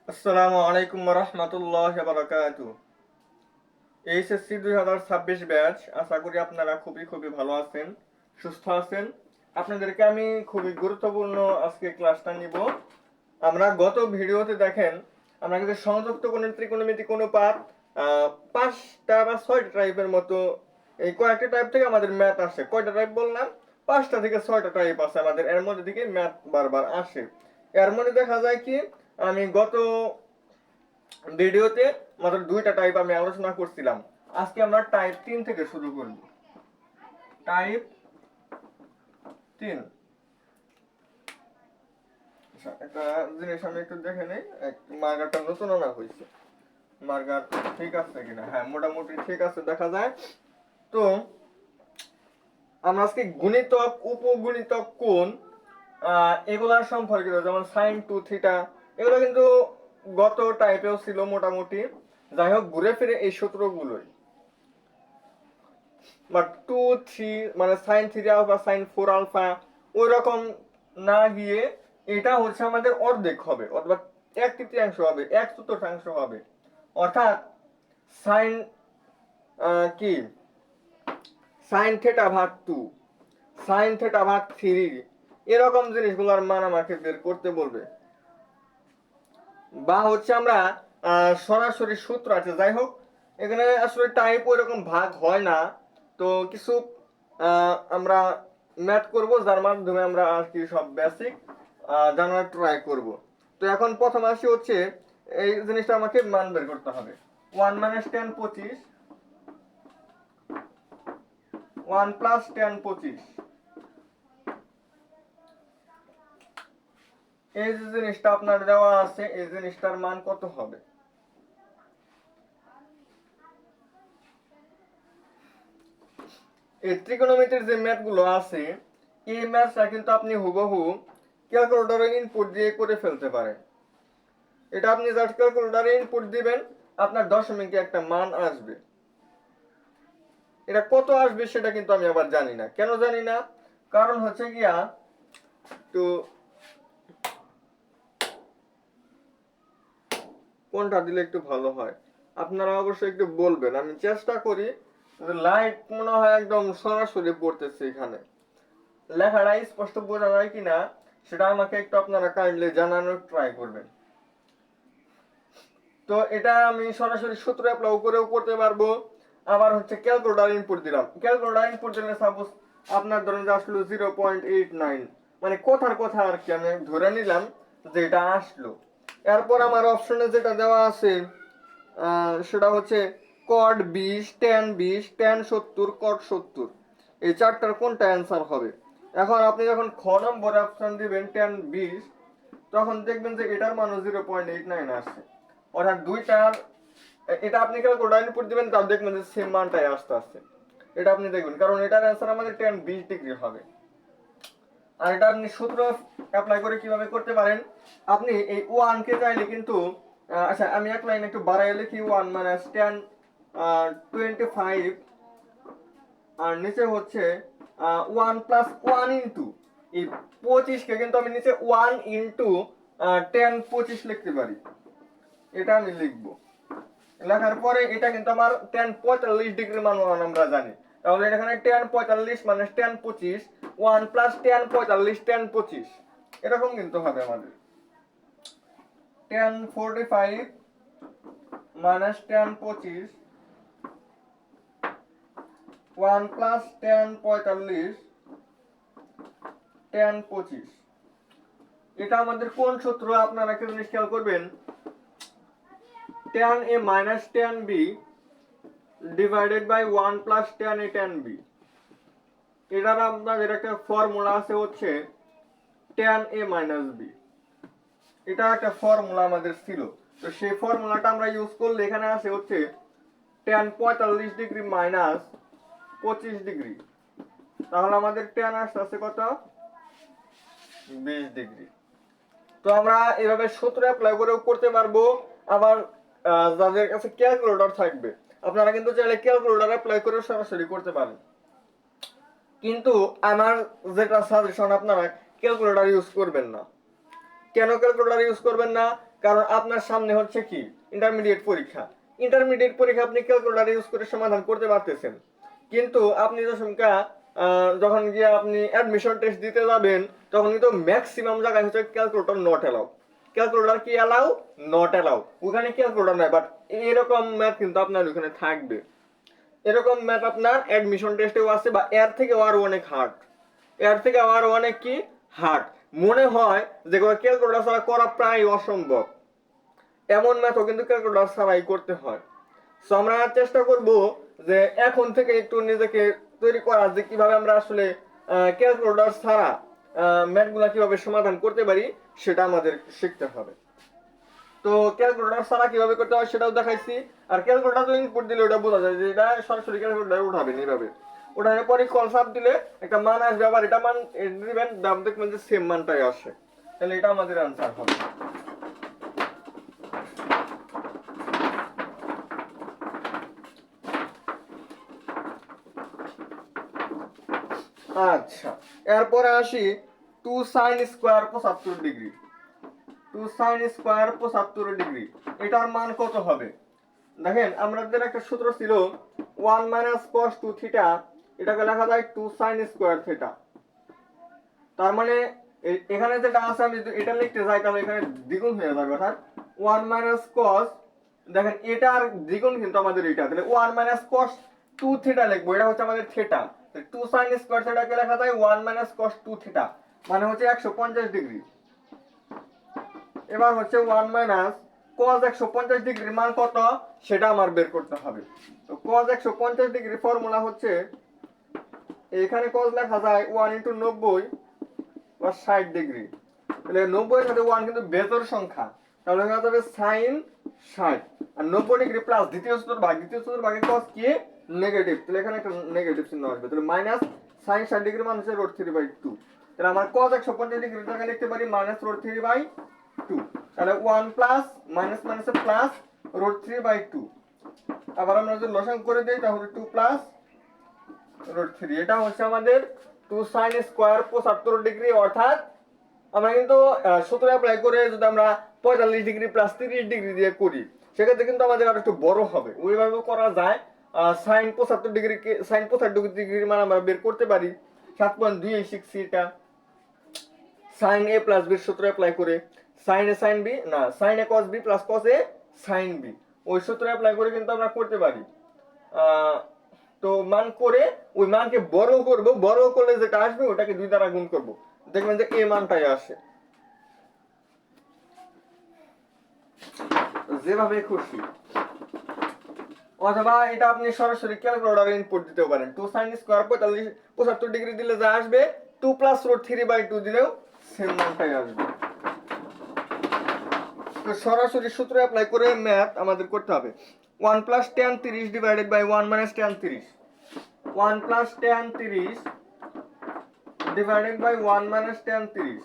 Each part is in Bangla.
আসসালামু আলাইকুম রহমতুল্লাহ বারাকাতু। এইচএসসি 2026 ব্যাচ, আশা করি আপনারা খুবই খুবই ভালো আছেন, সুস্থ আছেন। আপনাদেরকে আমি খুবই গুরুত্বপূর্ণ আজকে ক্লাসটা নিব। আমরা গত ভিডিওতে দেখেন আমরা কিন্তু সংযুক্ত কোণের ত্রিকোণমিতিক অনুপাত পাঁচটা বা ছয়টা টাইপের মতো, এই কয়েকটা টাইপ থেকে আমাদের ম্যাথ আসে। কয়টা টাইপ বললাম? পাঁচটা থেকে ছয়টা টাইপ আছে আমাদের, এর মধ্যে থেকে ম্যাথ বারবার আসে। এর মধ্যে দেখা যায় কি, আমি গত ভিডিওতে মাত্র দুইটা টাইপ আমি আলোচনা করছিলাম। আজকে আমরা টাইপ 3 থেকে শুরু করব। টাইপ 3। আচ্ছা, একটা জিনিস আমি একটু দেখে নেই, মার্কারটা নতুন আনা হয়েছে, মার্কার ঠিক আছে কিনা। হ্যাঁ, মোটামুটি ঠিক আছে দেখা যায়। তো আমরা আজকে গুণিতক, উপগুণিতক কোণ, এগুলার সম্পর্কিত, যেমন সাইন টু থিটা, এগুলো কিন্তু গত টাইপেও ছিল মোটামুটি। যাই হোক, ঘুরে ফিরে এই সূত্রগুলোই, বা টু থ্রি মানে sine three alpha sine four alpha ওই রকম না গিয়ে এটা হচ্ছে আমাদের অর্ধেক হবে, অথবা এক তৃতীয়াংশ হবে, এক চতুর্থাংশ হবে। অর্থাৎ সাইন কি সাইন থেটা ভাগ টু, সাইন থেটা ভাগ থ্রি, এরকম জিনিসগুলোর মান আমাকে বের করতে বলবে। বা হচ্ছে আমরা সরাসরি সূত্র আছে। যাই হোক, এখানে আসলে টাইপ ওই রকম ভাগ হয় না। তো কিছু আমরা ম্যাথ করব, যার মাধ্যমে আমরা আর কি সব বেসিক জানার ট্রাই করব। তো এখন প্রথম আসি হচ্ছে, এই জিনিসটা আমাকে মান বের করতে হবে। 1 - 10 25, 1 + 10 25, এই যে জিনিসটা আপনার দেওয়া আছে, এই জিনিসটার মান কত হবে? এই ত্রিকোণমিতির যে ম্যাথ গুলো আছে, এই ম্যাথটা কিন্তু আপনি হুবহু ক্যালকুলেটরে ইনপুট দিয়ে করে ফেলতে পারেন। এটা আপনি জাস্ট ক্যালকুলেটরে ইনপুট দিবেন, আপনার দশমিকে একটা মান আসবে। এটা কত আসবে সেটা কিন্তু আমি আবার জানি না। কেন জানি না? কারণ হচ্ছে গিয়া, তো কোনটা দিলে একটু ভালো হয় আপনারা অবশ্যই একটু বলবেন, আমি চেষ্টা করি। লাইট মনে হয় একদম সরাসরি পড়তেছে এখানে, লেখাটা স্পষ্ট বোঝা যায় কিনা সেটা আমাকে একটু আপনারা কাইন্ডলি জানানোর ট্রাই করবেন। তো এটা আমি সরাসরি সূত্র অ্যাপ্লাই করেও করতে পারবো। আবার হচ্ছে ক্যালকুলেটর ইনপুট দিলাম, ক্যালকুলেটর ইনপুট দিলে সাপোজ আপনার ধরেন যে আসলো 0.89, মানে কথার কথা আর কি, আমি ধরে নিলাম যে এটা আসলো। এরপর আমার অপশনে যেটা দেওয়া আছে সেটা হচ্ছে কট 20, ট্যান 20, ট্যান 70, কট 70, এই চারটার কোনটা অ্যান্সার হবে? এখন আপনি যখন খ নম্বরে অপশন দিবেন ট্যান 20, তখন দেখবেন যে এটার মানও 0.89 আসছে। অর্থাৎ দুইটার, এটা আপনি ক্যালকুলেটর ইনপুট দিবেন, তাও দেখবেন যে সেম মানটাই আসতে আসছে। এটা আপনি দেখবেন, কারণ এটার অ্যান্সার আমাদের ট্যান 20 ডিগ্রি হবে। আর এটা আপনি সূত্র অ্যাপ্লাই করে কিভাবে করতে পারেন? আপনি এই ওয়ান কে চাইলে কিন্তু আচ্ছা, আমি এক লাইন একটু বাড়াই লিখি, 1 - 10 25, আর নিচে হচ্ছে 1 + 1 ইন্টু এই 25 কে কিন্তু আমি নিচে 1 ইন্টু 10 25 লিখতে পারি। এটা আমি লিখবো। লেখার পরে এটা কিন্তু আমার ট্যান 45 ডিগ্রি মান আমরা জানি। তাহলে এখানে ট্যান 45 - 10 25, 1 + 10 45, 10 25, এরকম কিন্তু হবে আমাদের। ট্যান 45 - 10 25, 1 + 10 45, 10 25। এটা আমাদের কোন সূত্র? আপনারা একটা জিনিস খেয়াল করবেন, tan a - tan b divided by 1 + tan a tan b। এটার আপনাদের একটা ফর্মুলা আছে হচ্ছে tan a - b। এটা একটা ফর্মুলা আমাদের ছিল। তো সেই ফর্মুলাটা আমরা ইউজ করলে এখানে আসে হচ্ছে tan 45 ডিগ্রি মাইনাস 25 ডিগ্রি। তাহলে আমাদের tan আসছে কত? 20 ডিগ্রি। তো আমরা এভাবে সূত্র অ্যাপ্লাই করেও করতে পারবো। আবার যাদের কাছে ক্যালকুলেটর থাকবে, আপনারা কিন্তু চাইলে ক্যালকুলেটর অ্যাপ্লাই করে সরাসরি করতে পারেন। কিন্তু আমার যেটা সাজেশন, আপনারা ক্যালকুলেটর ইউজ করবেন না। কেন ক্যালকুলেটর ইউজ করবেন না? কারণ আপনার সামনে হচ্ছে কি ইন্টারমিডিয়েট পরীক্ষা। ইন্টারমিডিয়েট পরীক্ষা আপনি ক্যালকুলেটর ইউজ করে সমাধান করতে পারতেছেন, কিন্তু আপনি যখন গিয়ে আপনি অ্যাডমিশন টেস্ট দিতে যাবেন তখন কিন্তু ম্যাক্সিমাম জায়গায় হচ্ছে ক্যালকুলেটর নট অ্যালাউ। ক্যালকুলেটর কি অ্যালাউ? Not allow. ওখানে ক্যালকুলেটর নাই, বাট এরকম ম্যাথ কিন্তু আপনার ওখানে থাকবে। এরকম ম্যাথ আপনার অ্যাডমিশন টেস্টেও আছে, বা এর থেকেও আরো অনেক হার্ড, এর থেকে আরো অনেক কি হার্ড। মনে হয় যে ক্যালকুলেটর ছাড়া করা প্রায় অসম্ভব, এমন ম্যাথও কিন্তু ক্যালকুলেটর ছাড়াই করতে হয়। সো আমরা চেষ্টা করব যে এখন থেকে একটু নিজেকে তৈরি করা, যে কিভাবে আমরা আসলে ক্যালকুলেটর ছাড়া ম্যাথগুলা কিভাবে সমাধান করতে পারি সেটা আমাদের শিখতে হবে। তো ক্যালকুলেটর ছাড়া কিভাবে করতে হয় সেটাও দেখাইছি। আর ক্যালকুলেটর ইনপুট দিলে ওটা বোঝা যায় যে এটা সরাসরি ক্যালকুলেটর উঠাবেন এইভাবে। ওঠানোর পরে কল সাব দিলে একটা মান আসবে, আবার এটা মান দিবেন, দাম দেখবেন যে সেম মানটাই আসে। তাহলে এটা আমাদের আনসার হবে। আচ্ছা, এরপরে আসি 2 sin square 75 degree. 2 sin square 75 degree, এটার মান কত হবে? দেখেন আমাদের একটা সূত্র ছিল 1 মাইনাস cos 2 থিটা, এটাকে লেখা যায় 2 sin স্কয়ার থিটা। তার মানে এখানে যেটা আছে আমি এটা লিখতে যাই তাহলে এখানে দ্বিগুণ হয়ে যাবে, অর্থাৎ 1 মাইনাস cos, দেখেন এটার দ্বিগুণ কিন্তু আমাদের এটা, তাহলে 1 মাইনাস cos 2 থিটা লিখবো, এটা হচ্ছে আমাদের থিটা। 2 sin স্কয়ার থিটাকে লেখা যায় 1 মাইনাস cos 2 থিটা, মানে হচ্ছে 150 ডিগ্রি। এবার হচ্ছে 1 মাইনাস cos 150 ডিগ্রির মান কত সেটা আমার বের করতে হবে। তো cos 150 ডিগ্রি ফর্মুলা হচ্ছে, এখানে cos লেখা যায় 1 ইনটু 90 বা 60 ডিগ্রি। তাহলে 90 এর সাথে 1 কিন্তু বেজোড় সংখ্যা, তাহলে হয়ে যাবে sin 60। আর 90 ডিগ্রি প্লাস দ্বিতীয় চতুর্ভাগে cos কি নেগেটিভ, তাহলে এখানে একটা নেগেটিভ চিহ্ন আসবে, তাহলে মাইনাস sin 60 ডিগ্রি মান হচ্ছে √3/2। তাহলে আমার cos 150 ডিগ্রি জায়গায় লিখতে পারি -√3/2। তাহলে 1 প্লাস মাইনাস মাইনাসে প্লাস √3/2। আবার আমরা যদি লসাগু করে দেই তাহলে 2 প্লাস √3। এটা হচ্ছে আমাদের 2 sin স্কয়ার 75 ডিগ্রি। অর্থাৎ আমরা কিন্তু সূত্র অ্যাপ্লাই করে যদি আমরা 45 ডিগ্রি প্লাস 30 ডিগ্রি দিয়ে করি সেক্ষেত্রে কিন্তু আমাদের আর একটু বড় হবে। ওইভাবেও করা যায়। sin 75 ডিগ্রিকে sin 75 ডিগ্রির মান আমরা বের করতে পারি 7.2 এটা sin a প্লাস b সূত্র অ্যাপ্লাই করে, sin a sin b না sin a cos b plus cos a sin b, ওই সূত্র অ্যাপ্লাই করে কিন্তু আমরা করতে পারি। তো মান করে ওই মানকে বড় করব, বড় করলে যেটা আসবে ওটাকে 2 দ্বারা গুণ করব, দেখবেন যে এই মানটাই আসে। যেভাবে খুশি, অথবা এটা আপনি সরাসরি ক্যালকুলেটরে ইনপুট দিতে পারেন। 2 sin স্কয়ার 75 ডিগ্রি দিলে যা আসবে 2 প্লাস √3/2 দিলেও সেম মানটাই আসবে। তো সরাসরি সূত্র অ্যাপ্লাই করে ম্যাথ আমাদের করতে হবে। 1 plus tan 30 divided by 1 minus tan 30, 1 plus tan 30 divided by 1 minus tan 30।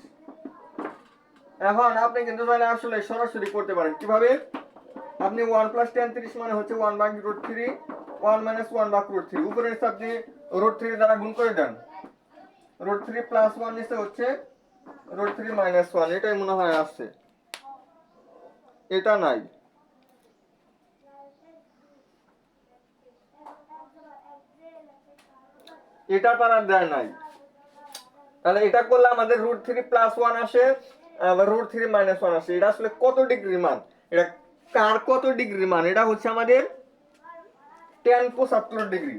এখন আপনি কিন্তু চাইলে আসলে সরাসরি করতে পারেন। কিভাবে? আপনি 1 প্লাস tan 30 মানে হচ্ছে 1 ভাগ √3, 1 মাইনাস 1 ভাগ √3, উপরে নিচে আপনি √3 দ্বারা গুণ করে দেন। √3 প্লাস 1 নিচে হচ্ছে √3 মাইনাস 1, এটাই মনে হয় আসছে, এটা নাই। এটা তারা দেয় নাই, তাহলে এটা করলে আমাদের √3 প্লাস 1 আসে, আবার √3 মাইনাস 1 আসে। এটা আসলে কত ডিগ্রি মান? এটা কার কত ডিগ্রি মান? এটা হচ্ছে আমাদের tan 75 ডিগ্রি,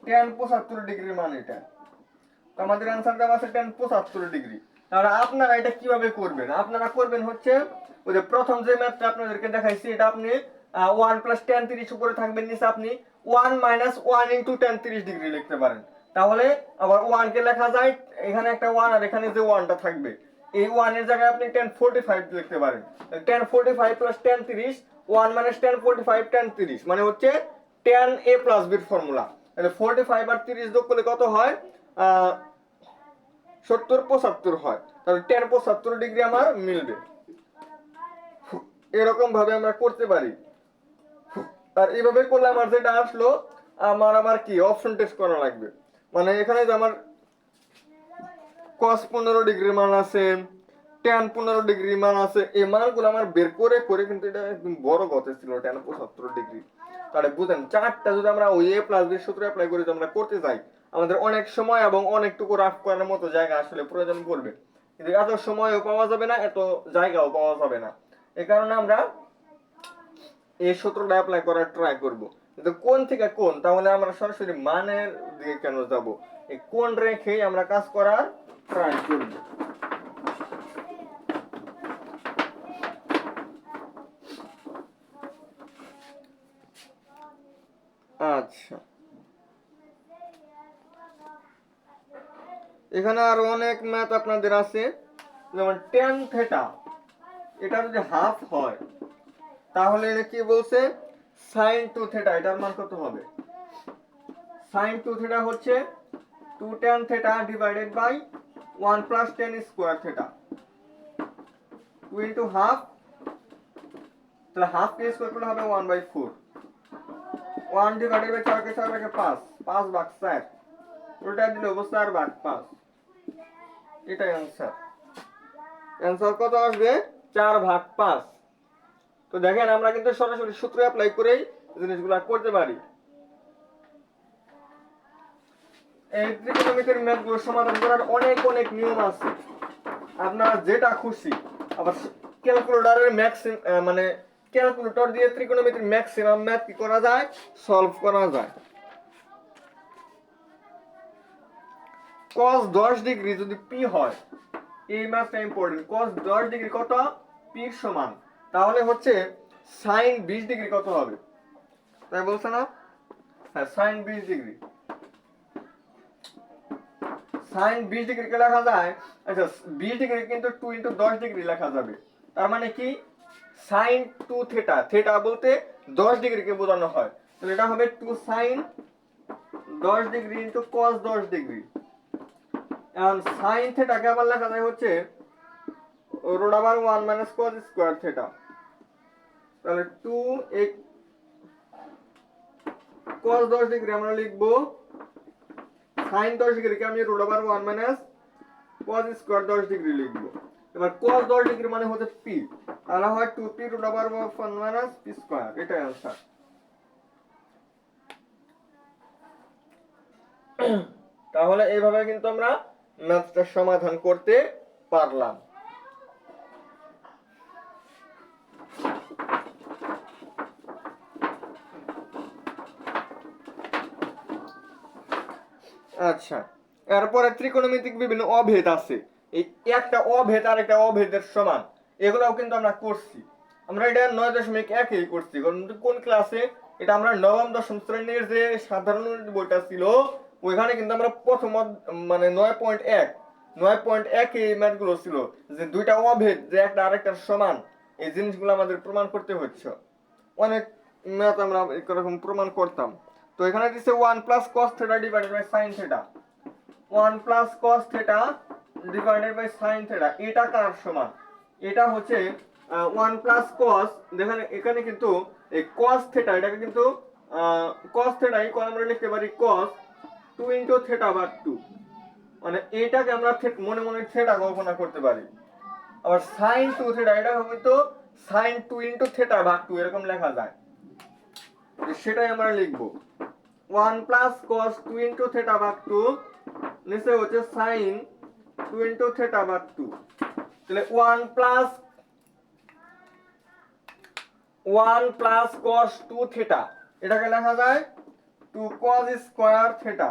tan 75 ডিগ্রি মান এটা। তো আমাদের অ্যানসারটা আছে tan 75 ডিগ্রি। তাহলে আপনারা এটা কিভাবে করবেন? আপনারা করবেন হচ্ছে ওই যে প্রথম যে ম্যাথটা আপনাদেরকে দেখাইছি, এটা আপনি 1 প্লাস tan 30 উপরে থাকবেন, নিচে আপনি 1 মাইনাস 1 ইনটু tan 30 ডিগ্রি লিখতে পারেন। তাহলে আবার 1 কে লেখা যায়, এখানে একটা 1 আর এখানে যে 1টা থাকবে, এই 1 এর জায়গায় আপনি tan 45 লিখতে পারেন। tan 45 plus tan 30, 1 minus tan 45 tan 30 মানে হচ্ছে tan a প্লাস b এর ফর্মুলা। তাহলে 45 আর 30 যোগ করলে কত হয়? 70 75 হয়। তাহলে tan 75 ডিগ্রি আমার মিলবে। এরকম ভাবে আমরা করতে পারি। আর এইভাবে করলে আমার যেটা আসলো, আমার কি অপশন টেস্ট করা লাগবে। মানে এখানে যে আমার cos 15 ডিগ্রি মান আছে, tan 15 ডিগ্রি মান আছে, এই মানগুলো আমার বের করে করে কিন্তু এটা একদম বড় কথা ছিল tan 75 ডিগ্রি। তাহলে বুঝেন চারটা যদি আমরা ওই a প্লাস বি সূত্র অ্যাপ্লাই করে আমরা করতে যাই, আমাদের অনেক সময় এবং অনেকটুকু রাফ করার মতো জায়গা আসলে প্রয়োজন পড়বে, কিন্তু এত সময়ও পাওয়া যাবে না, এত জায়গাও পাওয়া যাবে না। এই কারণে আমরা এই সূত্রটা অ্যাপ্লাই করার ট্রাই করব। কিন্তু কোন থেকে কোন, তাহলে আমরা সরাসরি মানের দিকে কেন যাব, এই কোন রেখেই আমরা কাজ করার ট্রাই করব। আচ্ছা, এখানে আরো অনেক ম্যাথ আপনাদের আছে, যেমন tan থিটা, এটা যদি হাফ হয় তাহলে এটা কি বলছে sin 2 থিটা, এটার মান কত হবে? sin 2 থিটা হচ্ছে 2 tan theta divided by 1 plus tan square theta, 2 into half, তাহলে হাফ কে স্কয়ার করলে হবে 1/4, 1 ডিভাইডেড বাই 4 কে 4 ভাগে 5, 5 ভাগ 4, উল্টা দিলে হবে 4 ভাগ 5, এটাই आंसर। आंसर কত আসবে? 4 ভাগ 5। তো দেখেন আমরা কিন্তু সরাসরি সূত্র অ্যাপ্লাই করেই জিনিসগুলো করতে পারি। এই ত্রিকোণমিতির ম্যাথগুলো সমাধান করার অনেক অনেক নিয়ম আছে, আপনারা যেটা খুশি, আবার ক্যালকুলেটরের মানে ক্যালকুলেটর দিয়ে ত্রিকোণমিতির ম্যাক্সিমাম ম্যাথ কি করা যায়, সলভ করা যায়। cos 10 ডিগ্রি যদি p হয়, এই ম্যাথটা ইম্পর্টেন্ট, cos 10 ডিগ্রি কত? p এর সমান, তাহলে হচ্ছে sin 20 ডিগ্রি কত হবে? তাই বলছ না? হ্যাঁ, sin 20 ডিগ্রি, sin 20 ডিগ্রি কে লেখা যায়, আচ্ছা 20 ডিগ্রি কিন্তু 2 ইনটু 10 ডিগ্রি লেখা যাবে, তার মানে কি sin 2 থিটা, থিটা বলতে 10 ডিগ্রি কে বোঝানো হয়, তাহলে এটা হবে 2 sin 10 degree into cos 10 degree. এখন sin থিটা কে আবার লেখা যায় হচ্ছে √1 মাইনাস cos স্কয়ার থিটা, তাহলে 2 cos 10 ডিগ্রি আমরা লিখবো, sin 10 ডিগ্রি কে আমি √1 মাইনাস cos স্কয়ার 10 ডিগ্রি লিখবো। এবার cos 10 ডিগ্রি মানে হচ্ছে p, তাহলে হয় 2p √1 মাইনাস p স্কয়ার, এটাই आंसर। তাহলে এইভাবে কিন্তু আমরা ম্যাথটা সমাধান করতে পারলাম। আচ্ছা, এরপরে ত্রিকোণমিতিক বিভিন্ন অভেদ আছে, এই একটা অভেদ আর একটা অভেদের সমান, এগুলাও কিন্তু আমরা করছি, আমরা এটা 9.1 করছি। কোন ক্লাসে? এটা আমরা নবম দশম শ্রেণীর যে সাধারণ বইটা ছিল ওইখানে কিন্তু আমরা প্রথম মানে 9.1 এই ম্যাথগুলো ছিল, যে দুইটা অভেদ যে একটা আরেকটার সমান, এই জিনিসগুলো আমাদের প্রমাণ করতে হচ্ছে। অনেক ম্যাথ আমরা এরকম প্রমাণ করতাম। তো এখানে দিচ্ছে 1 plus cos theta divided by sin theta, 1 plus cos theta divided by sin theta, এটা কার সমান? এটা হচ্ছে 1 প্লাস cos, দেখেন এখানে কিন্তু এই cos থিটা, এটাকে কিন্তু cos থিটা ইকুয়াল আমরা লিখতে পারি cos 2 ইনটু থিটা ভাগ 2, মানে এটাকে আমরা মনে মনে থিটা কল্পনা করতে পারি। আবার sin 2 থিটা, এটা হবে তো sin 2 ইনটু থিটা ভাগ 2, এরকম লেখা যায়, সেটাই আমরা লিখব। 1 প্লাস cos 2 ইনটু থিটা ভাগ 2, নিচে হচ্ছে sin 2 ইনটু থিটা ভাগ 2, তাহলে 1 প্লাস cos 2 থিটা, এটাকে লেখা যায় 2 cos স্কয়ার থিটা,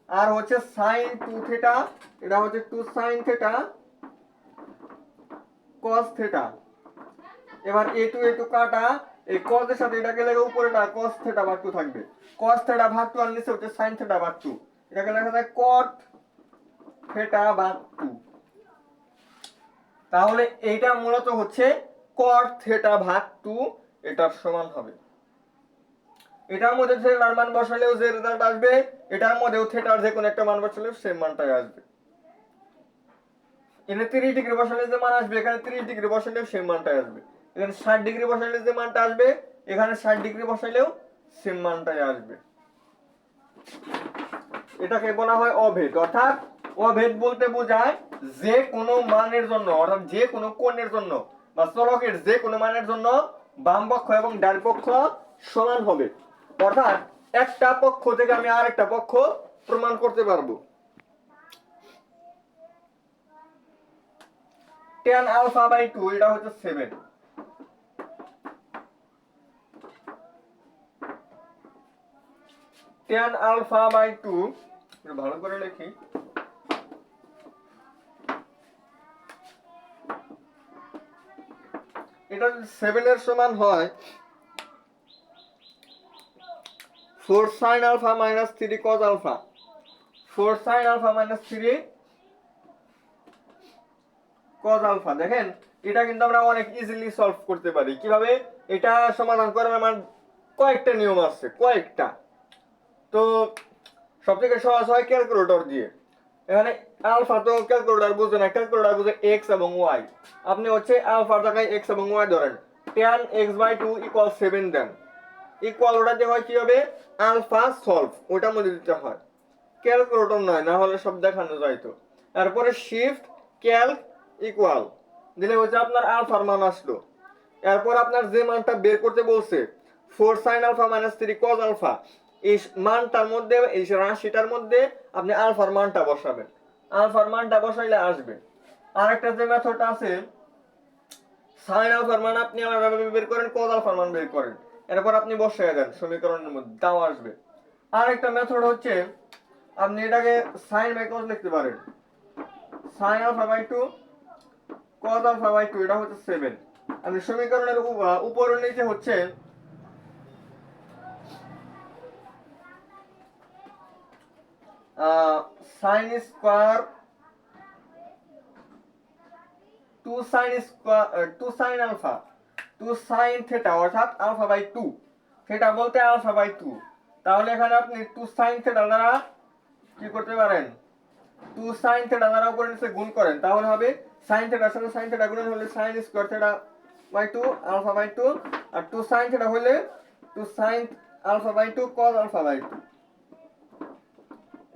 আর হচ্ছে sin 2 থিটা, এটা হচ্ছে 2 sin থিটা cos থিটা। এবার a2 কাটা, এই cos এর সাথে এটাকে লেখা উপরেটা cos থিটা ভাগ 2 থাকবে, cos থিটা ভাগ 2 আর নিচে হচ্ছে sin থিটা ভাগ 2, এটাকে লেখা যায় cot থিটা ভাগ 2। তাহলে এইটা মূলত হচ্ছে cot থিটা ভাগ 2, এটার সমান হবে। এটার মধ্যে থিটার মান বসালেও যে রেজাল্ট আসবে, এটার মধ্যেও থিটার যে কোনো একটা মান বসালেও সেম মানটাই আসবে। এখানে 30 ডিগ্রি বসালে যে মান আসবে, এখানে 30 ডিগ্রি বসালেও সেম মানটাই আসবে। এখানে 60 ডিগ্রি বসালে যে মানটা আসবে, এখানে 60 ডিগ্রি বসালেও সেম মানটাই আসবে। এটাকে বলা হয় অভেদ, অর্থাৎ অভেদ বলতে বোঝায় যে কোনো মানের জন্য অর্থাৎ যে কোনো কোণের জন্য বা চলকের যে কোনো মানের জন্য বাম পক্ষ এবং ডান পক্ষ সমান হবে। অর্থাৎ একটা পক্ষ থেকে আমি আরেকটা পক্ষ প্রমাণ করতে পারবো। tan আলফা বাই 2 এটা হচ্ছে 7। tan আলফা বাই 2 ভালো করে লিখি। এটা যদি 7 এর সমান হয় 4 sin alpha minus 3 cos alpha. 4 sin alpha minus 3 cos alpha. দেখেন এটা কিন্তু আমরা অনেক ইজিলি সলভ করতে পারি। কিভাবে এটা সমাধান করার আমার কয়েকটা নিয়ম আছে, কয়েকটা। তো সবথেকে সহজ হয় ক্যালকুলেটর দিয়ে। এখানে আলফা তো ক্যালকুলেটর বুঝে না, ক্যালকুলেটর বুঝে এক্স এবং ওয়াই। আপনি হচ্ছে আলফার জায়গায় এক্স এবং ওয়াই ধরেন, tan x/2 = 7 দেন, ইকুয়াল ওটা দিয়ে হয় কি হবে আলফা সলভ, ওটা মধ্যে দিতে হয়, ক্যালকুলেটর নয়, না হলে সব দেখানো যাইতো। তারপরে শিফট ক্যালক ইকুয়াল দিলে হচ্ছে আপনার আলফার মান আসলো। এরপর আপনার যে মানটা বের করতে বলছে 4 sin alpha minus 3 cos alpha, এই মানটার মধ্যে এই রাশিটার মধ্যে আপনি আলফার মানটা বসাবেন, আলফার মানটা বসাইলে আসবে। আরেকটা যে মেথড আছে sin আলফার মান আপনি আলাদাভাবে বের করেন, cos আলফার মান বের করেন, এরপর আপনি বসায় দেন সমীকরণের মধ্যে, তাও আসবে। আরেকটা মেথড হচ্ছে আপনি এটাকে sin বাই cos লিখতে পারেন, sin alpha by 2 cos alpha by 2 এটা হচ্ছে 7। আপনি সমীকরণের উপর ও নিচে হচ্ছে sin square 2 sin square 2 sin alpha 2 sin theta অর্থাৎ আলফা বাই 2, থিটা বলতে আলফা বাই 2। তাহলে এখানে আপনি 2 sin থিটা দ্বারা কি করতে পারেন, 2 sin থিটা দ্বারা উপরে নিচে গুণ করেন, তাহলে হবে sin থিটার সাথে sin থিটা গুণ হলে sin square theta by 2 alpha by 2, আর 2 sin থিটা হলে 2 sin alpha by 2 cos alpha by 2,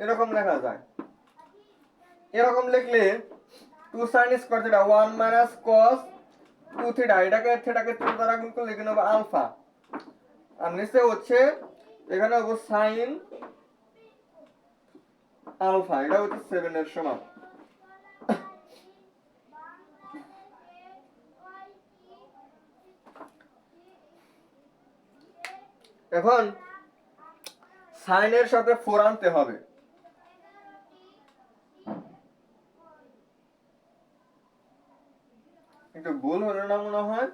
এরকম লেখা যায়। এরকম লিখলে 2 sin square theta 1 minus cos 2 theta, এটাকে থিটাকে 2 দ্বারা গুণ করলে এখানে হবে আলফা, আর নিচে হচ্ছে এখানে হবে sin আলফা, এটা হচ্ছে 7 এর সমান। এখন sin এর সাথে 4 আনতে হবে। একটু ভুল হলো না মনে হয়,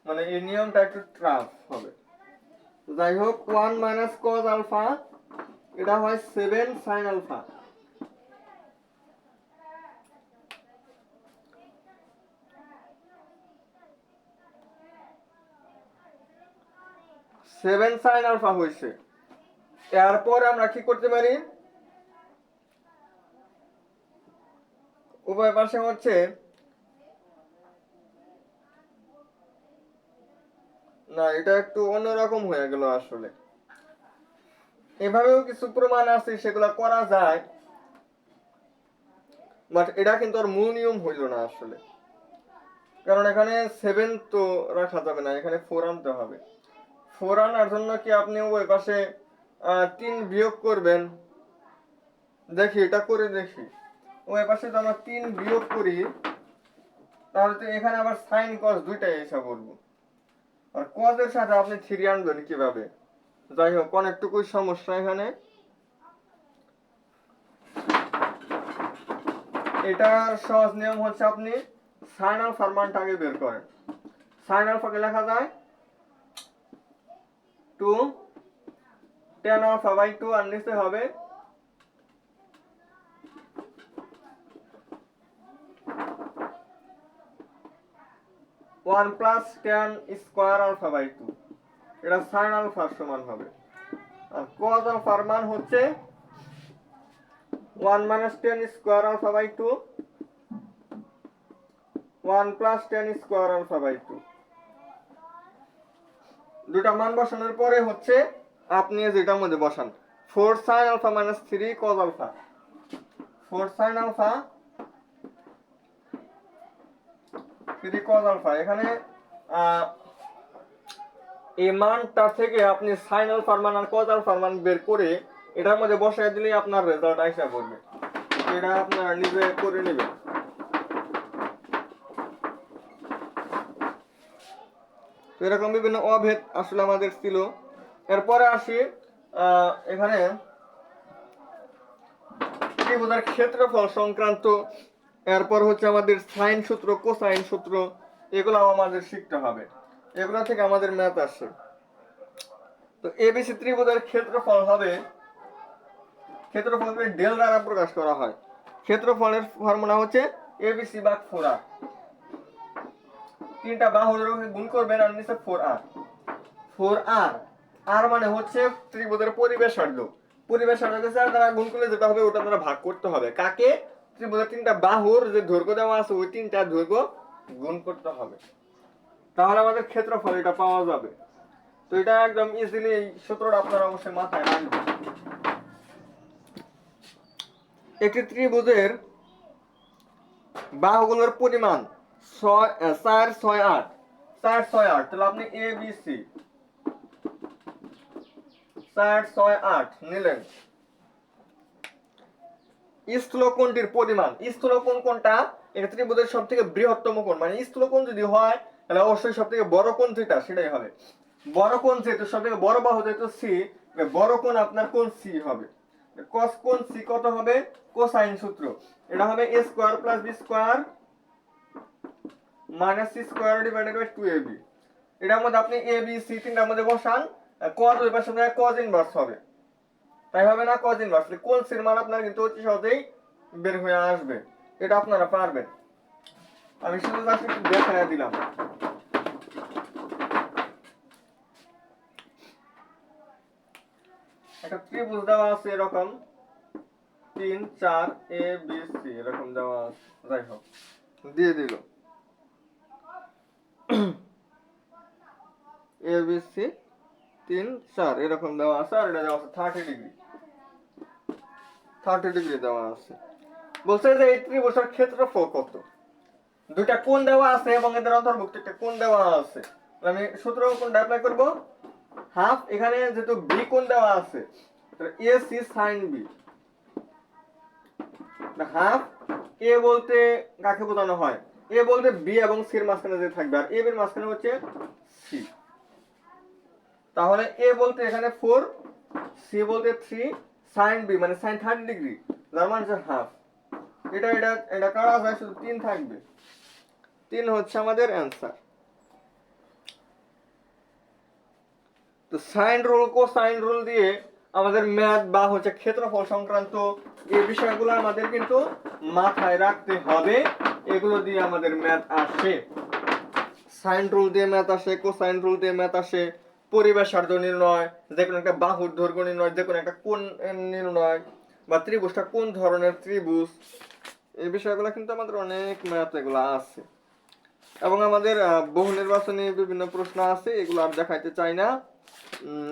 মানে এই নিয়মটা একটু টাফ হবে। যাই হোক 1 মাইনাস cos আলফা এটা হয় 7 sin আলফা। 7 sin আলফা হয়েছে। এরপর আমরা কি করতে পারি, উভয় পাশে হচ্ছে না, এটা একটু অন্যরকম হয়ে গেল আসলে। এভাবেও কিছু প্রমাণ আছে, সেগুলো করা যায়, বাট এটা কিন্তু আর মূল নিয়ম হইল না আসলে, কারণ এখানে 7 তো রাখা যাবে না, এখানে 4 আনতে হবে। 4 আনার জন্য কি আপনি ওই পাশে 3 বিয়োগ করবেন, দেখি এটা করে দেখি। ওই পাশে তো আমরা 3 বিয়োগ করি, তাহলে তো এখানে আবার সাইন কস দুইটাই এসে পড়বো, আর কস এর সাথে আপনি 3 আনবেন কিভাবে। যাই হোক অনেকটুকুই সমস্যা এখানে। এটার সহজ নিয়ম হচ্ছে আপনি সাইন আলফার মানটা আগে বের করেন। সাইন আলফাকে লেখা যায় 2 tan আলফা বাই 2, আর নিচে হবে 1 plus tan square alpha by 2, এটা সাইন আলফার সমান হবে। আর cos আলফার মান হচ্ছে 1 minus tan square alpha by 2, 1 plus tan square alpha by 2। দুটা মান বসানোর পরে হচ্ছে আপনি যেটার মধ্যে বসান 4 sin alpha minus 3 cos alpha, 4 sin alpha 3 cos alpha. এখানে এই মানটা থেকে আপনি sin আলফার মান আর cos আলফার মান বের করে এটার মধ্যে বসায় দিলেই আপনার রেজাল্ট আইসা পড়বে। এটা আপনারা নিজে করে নেবেন। তো এরকম বিভিন্ন অভেদ আসলে আমাদের ছিল। এরপরে আসি এখানে ত্রিভুজের ক্ষেত্রফল সংক্রান্ত, এরপর হচ্ছে আমাদের সাইন সূত্র, কোসাইন সূত্র, এগুলো আমাদের শিখতে হবে। এগুলো থেকে আমাদের ম্যাথ আসে। তো এবিসি ত্রিভুজের ক্ষেত্রফলকে ডেল দ্বারা প্রকাশ করা হয়। ক্ষেত্রফলের ফর্মুলা হচ্ছে এবিসি ভাগ 4r। তিনটা বাহুর গুণ করবেন আর নিচে 4r। 4r আর মানে হচ্ছে ত্রিভুজের পরিবেশার্ধ। পরিবেশার্ধকে 4 দ্বারা গুণ করলে যেটা হবে ওটা দ্বারা ভাগ করতে হবে। কাকে? ত্রিভুজের তিনটা বাহুর যে দৈর্ঘ্য দেওয়া আছে ওই তিনটা দৈর্ঘ্য গুণ করতে হবে, তাহলে আমাদের ক্ষেত্রফল এটা পাওয়া যাবে। তো এটা একদম ইজিলি এই সূত্রটা আপনারা অবশ্যই মাথায় রাখবেন। একটি ত্রিভুজের বাহুগুলোর পরিমাণ 4 6 8, 4 6 8, তাহলে আপনি এ বি সি 4 6 8 নিলেন। স্থূলকোণটির পরিমাণ, স্থূলকোণ কোনটা? এটা ত্রিভুজের সবথেকে বৃহত্তম কোণ, মানে স্থূলকোণ যদি হয় তাহলে অবশ্যই সবথেকে বড় কোণ যেটা সেটাই হবে। বড় কোণ যেহেতু সবথেকে বড় বাহু যেহেতু সি, বড় কোণ আপনার কোণ সি হবে। cos কোণ সি কত হবে? কোসাইন সূত্র, এটা হবে a square plus b square minus c square divided by 2ab। এটার মধ্যে আপনি a b c তিনটার মধ্যে বসান, cos ওই পাশে যায় cos ইনভার্স হবে, তাই হবে না? cos ইনভার্স কোণ সির মান আপনার কিন্তু অতি সহজেই বের হয়ে আসবে। এটা আপনারা পারবেন। আমি শুধু জাস্ট একটু দেখায় দিলাম। একটা ত্রিভুজ দেওয়া আছে এরকম 3 4 a b c এরকম দেওয়া আছে, যাই হোক দিয়ে দিল a b c 3 4 এরকম দেওয়া আছে, আর এটা দেওয়া আছে 30 ডিগ্রি, 30 ডিগ্রি দেওয়া আছে। বলছে যে এই ত্রিভুজের ক্ষেত্রফল কত? দুইটা কোণ দেওয়া আছে এবং এদের অন্তর্ভুক্ত একটা কোণ দেওয়া আছে। আমি সূত্র কোণটা অ্যাপ্লাই করব, হাফ, এখানে যেহেতু বি কোণ দেওয়া আছে তাহলে A C sin B, half A বলতে কাকে বোঝানো হয়? এ বলতে বি এবং সি এর মাঝখানে যে থাকবে, আর এ এর মাঝখানে হচ্ছে সি। তাহলে এ বলতে এখানে 4, সি বলতে 3, sin বি মানে sin 30 ডিগ্রি, যার মানে হচ্ছে হাফ। এটা এটা এটা কাটা যায়, শুধু 3 থাকবে। 3 হচ্ছে আমাদের অ্যান্সার। তো সাইন রুল, কোসাইন রুল দিয়ে আমাদের ম্যাথ বা হচ্ছে ক্ষেত্রফল সংক্রান্ত এই বিষয়গুলো আমাদের কিন্তু মাথায় রাখতে হবে। এগুলো দিয়ে আমাদের ম্যাথ আসে। সাইন রুল দিয়ে ম্যাথ আসে, কোসাইন রুল দিয়ে ম্যাথ আসে, পরিবেশার্ধ নির্ণয়, যে কোনো একটা বাহুর দৈর্ঘ্য নির্ণয়, যে কোনো একটা কোণ নির্ণয়, বা ত্রিভুজটা কোন ধরনের ত্রিভুজ, এই বিষয়গুলো কিন্তু আমাদের অনেক ম্যাথ এগুলো আছে। এবং আমাদের বহু নির্বাচনী বিভিন্ন প্রশ্ন আছে, এগুলো আর দেখাইতে চাই না।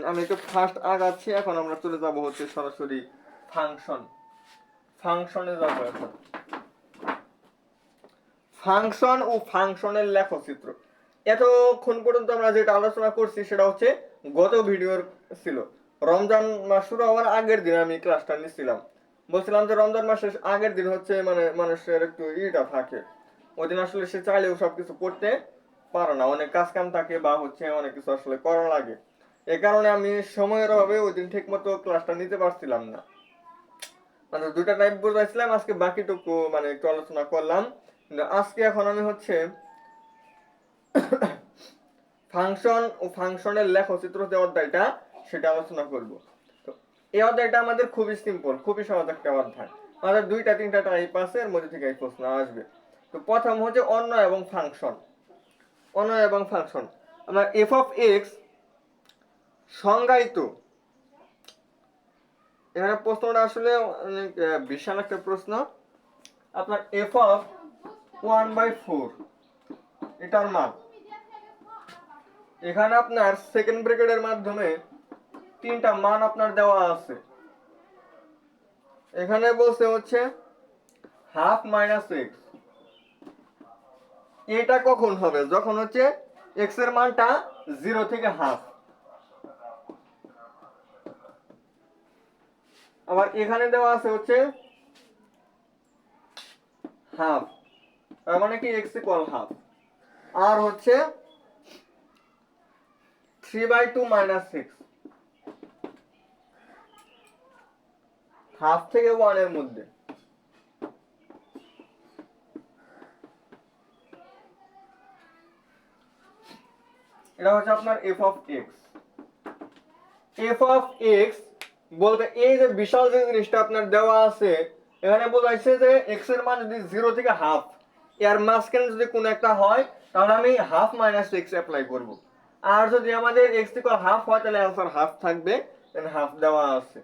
আমি একটু ফার্স্ট আগাচ্ছি। এখন আমরা চলে যাব হচ্ছে সরাসরি ফাংশনে যাব। এখন ফাংশন ও ফাংশনের লেখচিত্র। এতক্ষণ পর্যন্ত আমরা যেটা আলোচনা করছি সেটা হচ্ছে গত ভিডিওর ছিল। রমজান মাস শুরু হওয়ার আগের দিন আমি ক্লাসটা নিচ্ছিলাম, বলছিলাম যে রমজান মাসের আগের দিন হচ্ছে মানে মানুষের একটু ইটা থাকে, ওই দিন আসলে সে চাইলেও সবকিছু করতে পারে না, অনেক কাজ কাম থাকে বা হচ্ছে অনেক কিছু আসলে করা লাগে। এই কারণে আমি সময়ের অভাবে ওই দিন ঠিক মতো ক্লাসটা নিতে পারছিলাম না, মানে দুইটা টাইপ বুঝাইছিলাম। আজকে বাকিটুকু মানে একটু আলোচনা করলাম। কিন্তু আজকে এখন আমি হচ্ছে ফাংশন ও ফাংশনের লেখচিত্র যে অধ্যায়টা সেটা আলোচনা করব। তো এই অধ্যায়টা আমাদের খুবই সিম্পল, খুবই সহজ একটা অধ্যায়। আমাদের দুইটা তিনটা টাইপ আছে, এর মধ্যে থেকে এই প্রশ্ন আসবে। তো প্রথম হচ্ছে অন্বয় এবং ফাংশন। অন্বয় এবং ফাংশন, আমরা এফ অফ এক্স সংজ্ঞায়িত। এখানে প্রশ্নটা আসলে অনেক বিশাল একটা প্রশ্ন। আপনার এফ অফ 1/4 এটার মান, এখানে আপনার সেকেন্ড ব্র্যাকেটের মাধ্যমে তিনটা মান আপনার দেওয়া আছে। এখানে বলছে হচ্ছে হাফ মাইনাস এক্স, এটা কখন হবে? যখন হচ্ছে x এর মানটা 0 থেকে হাফ। আবার এখানে দেওয়া আছে হচ্ছে হাফ, তার মানে কি x ইকুয়াল হাফ। আর হচ্ছে 3/2 মাইনাস 6, হাফ থেকে 1 এর মধ্যে। এটা হচ্ছে আপনার f of x। f of x বলতে এই যে বিশাল যে জিনিসটা আপনার দেওয়া আছে, এখানে বোঝাইছে যে x এর মান যদি 0 থেকে হাফ এর মাঝখানে যদি কোনো একটা হয়, তাহলে আমি হাফ মাইনাস x অ্যাপ্লাই করব। আর যদি আমাদের x ইকুয়াল হাফ হয়, তাহলে आंसर হাফ থাকবে, দেন হাফ দেওয়া আছে।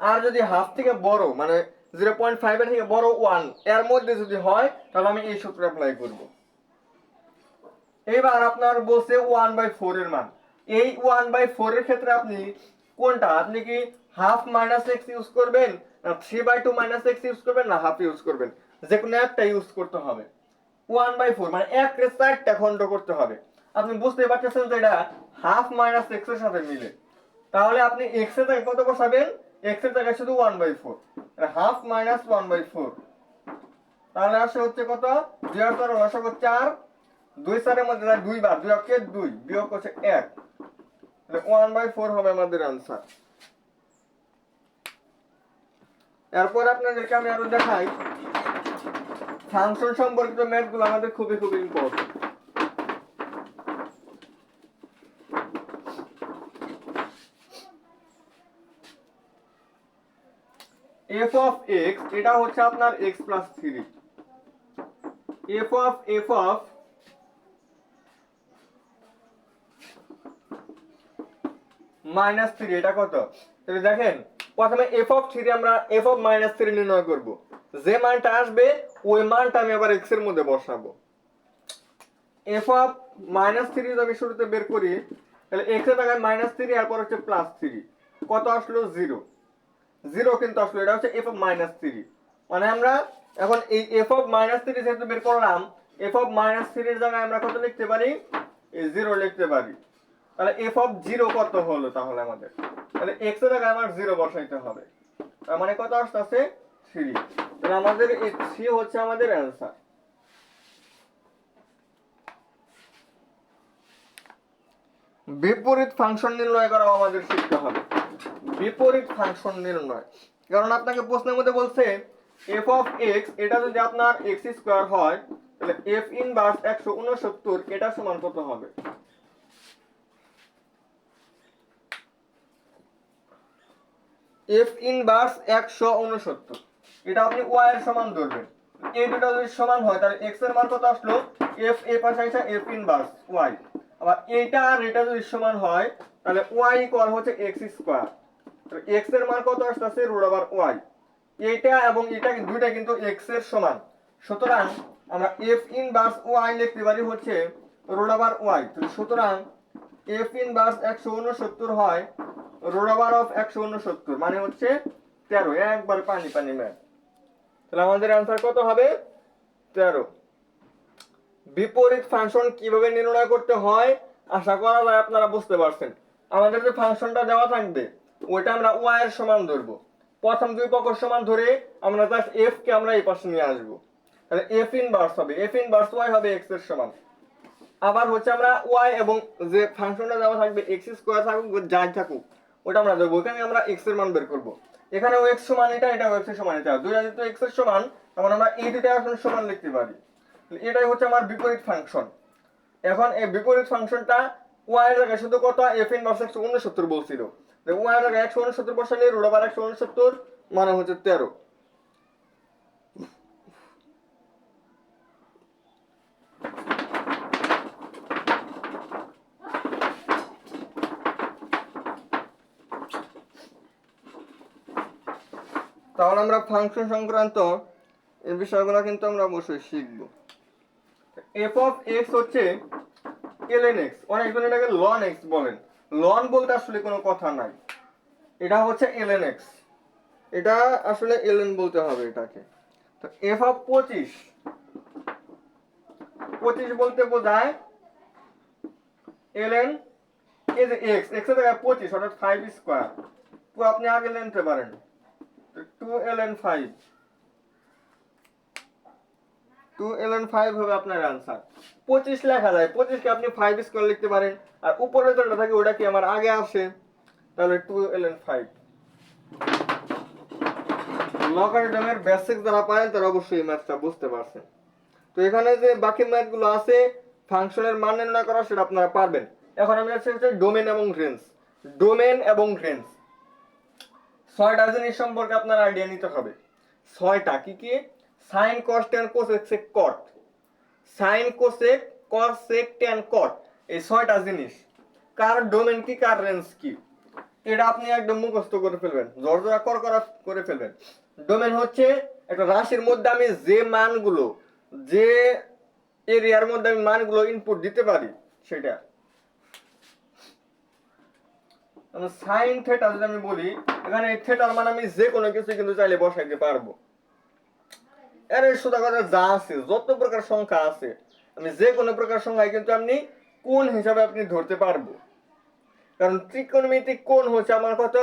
আর যদি হাফ থেকে বড় মানে 0.5 এর থেকে বড় 1 এর মধ্যে যদি হয়, তাহলে আমি এই সূত্র অ্যাপ্লাই করব। এবার আপনার বলছে 1/4 এর মান। এই 1/4 এর ক্ষেত্রে আপনি কোনটা, আপনি কি হাফ মাইনাস x ইউজ করবেন, না 3/2 মাইনাস x ইউজ করবেন, না হাফ ইউজ করবেন? যে কোনো একটা ইউজ করতে হবে। 1/4 মানে 1 রে 4টা খণ্ড করতে হবে। আপনি বুঝতে পারতেছেন যে এটা হাফ মাইনাস x এর সাথে মিলে। তাহলে আপনি x এর জায়গায় কত বসাবেন? x এর জায়গায় শুধু 1/4, হাফ মাইনাস 1/4। তাহলে আসে হচ্ছে কত? 2 আর 4 লসাগু 4, 2 4 এর মধ্যে 2 বার, 2 অক্ষে 2, বিয়োগ হচ্ছে 1, তাহলে 1/4 হবে আমাদের आंसर। এরপর আপনাদেরকে আমি আরো দেখাই ফাংশন সম্পর্কিত ম্যাথগুলো আমাদের খুবই খুবই ইম্পর্টেন্ট। f অফ x এটা হচ্ছে আপনার x plus 3। f of minus 3 এটা কত? তাহলে দেখেন প্রথমে f অফ 3 আমরা f অফ মাইনাস 3 নির্ণয় করব। যে মানটা আসবে ওই মানটা আমি আবার x এর মধ্যে বসাবো। f অফ মাইনাস 3 যদি আমি শুরুতে বের করি, তাহলে x এর জায়গায় মাইনাস 3 আর পর হচ্ছে প্লাস 3, কত আসলো? 0। 0 কিন্তু আসলো, এটা হচ্ছে f অফ মাইনাস 3। মানে আমরা এখন এই f অফ মাইনাস 3 যেহেতু বের করলাম, f অফ মাইনাস 3 এর জায়গায় আমরা কত লিখতে পারি? এই 0 লিখতে পারি। তাহলে f অফ 0 কত হলো? তাহলে আমাদের তাহলে x এর জায়গায় আমার 0 বসাইতে হবে। তার মানে কত আসছে? 3। তাহলে আমাদের এই 3 হচ্ছে আমাদের आंसर। বিপরীত ফাংশন নির্ণয় করা আমাদের শিখতে হবে। বিপরীত ফাংশন নির্ণয়, কারণ আপনাকে প্রশ্নের মধ্যে বলছে f অফ x এটা যদি আপনার x স্কয়ার হয়, তাহলে f ইনভার্স 169 এটা সমান কত হবে? f ইনভার্স 169 এটা আপনি y এর সমান ধরবেন। এই দুটো যদি সমান হয়, তাহলে x এর মান কত আসলো? f এ পাশে আছে f ইনভার্স y। আবার এইটা আর এটা যদি সমান হয়, তাহলে y ইকুয়াল হচ্ছে x স্কয়ার। তাহলে x এর মান কত আসছে? Root over y। এইটা এবং এটা দুইটা কিন্তু x এর সমান, সুতরাং আমরা f ইনভার্স y লিখতে পারি হচ্ছে রুট ওভার y। তাহলে সুতরাং f ইনভার্স 169 হয় রুট ওভার অফ 169, মানে হচ্ছে 13। একবার পানি পানি ম্যাথ। তাহলে আমাদের आंसर কত হবে? 13। বিপরীত ফাংশন কিভাবে নির্ণয় করতে হয় আশা করা যায় আপনারা বুঝতে পারছেন। আমাদের যে ফাংশনটা দেওয়া থাকবে ওইটা আমরা y এর সমান ধরব। প্রথম দুই পক্ষ সমান ধরে আমরা জাস্ট f কে আমরা এই পাশে নিয়ে আসব। তাহলে f ইনভার্স হবে, f ইনভার্স y হবে x এর সমান। আবার হচ্ছে আমরা y এবং যে ফাংশনটা দেওয়া থাকবে x স্কয়ার থাকুক যাই থাকুক ওটা আমরা দেবো। এখানে আমরা x এর মান বের করব। এখানেও x সমান এটা, এটাও x এর সমান এটা, দুইটা যেহেতু x এর সমান, তখন আমরা এই দুইটা এখন সমান লিখতে পারি। এটাই হচ্ছে আমার বিপরীত ফাংশন। এখন এই বিপরীত ফাংশনটা y এর জায়গায় শুধু কত? f ইনভার্স 169 বলছিল, যে y এর জায়গায় 169 বসালে রুট ওভার 169 মানে হচ্ছে 13। তাহলে আমরা ফাংশন সংক্রান্ত এই বিষয়গুলো কিন্তু আমরা অবশ্যই শিখব। f অফ x হচ্ছে ln x, অনেকজন এটাকে ln x বলেন। ln বলতে আসলে কোনো কথা নাই, এটা হচ্ছে ln x, এটা আসলে ln বলতে হবে এটাকে। তো f অফ 25 25 বলতে বোঝায় ln এই যে x x এর জায়গায় 25 অর্থাৎ 5 স্কয়ার, তো আপনি আগে নিতে পারেন, তো 2 ln 5 হবে আপনার आंसर। 25 লেখা যায়, 25 কে আপনি 5 স্কয়ার লিখতে পারেন, আর উপরে যেটা থাকে ওটা কি আমার আগে আসে, তাহলে 2 ln 5। লগারিদমের বেসিক যারা পারেন তারা অবশ্যই ম্যাথটা বুঝতে পারছেন। তো এখানে যে বাকি ম্যাথগুলো আছে ফাংশনের মান নির্ণয় করা সেটা আপনারা পারবেন। এখন আমি আসছি ডোমেন এবং রেঞ্জ। ডোমেন এবং রেঞ্জ 6টা জিনিস সম্পর্কে আপনার আইডিয়া নিতে হবে। 6টা কি কি? Sine cos tan cosec sec cot, sine cosec cos sec tan cot, এই 6টা জিনিস। কার ডোমেন কি, কার রেঞ্জ কি, এটা আপনি একদম মুখস্থ করে ফেলবেন, জড়জড়া করা করে ফেলবেন। ডোমেন হচ্ছে একটা রাশির মধ্যে আমি যে মানগুলো, যে এরিয়ার মধ্যে আমি মানগুলো ইনপুট দিতে পারি সেটা। সাইন থিটা যদি আমি বলি, এখানে থিটার মান আমি যে কোনো কিছু কিন্তু চাইলে বসাইতে পারবো। এর সোজা কথা যা আছে, যত প্রকার সংখ্যা আছে, আমি যে কোনো প্রকার সংখ্যায় কিন্তু আপনি কোণ হিসাবে আপনি ধরতে পারবো। কারণ ত্রিকোণমিতিক কোণ হচ্ছে আমার কথা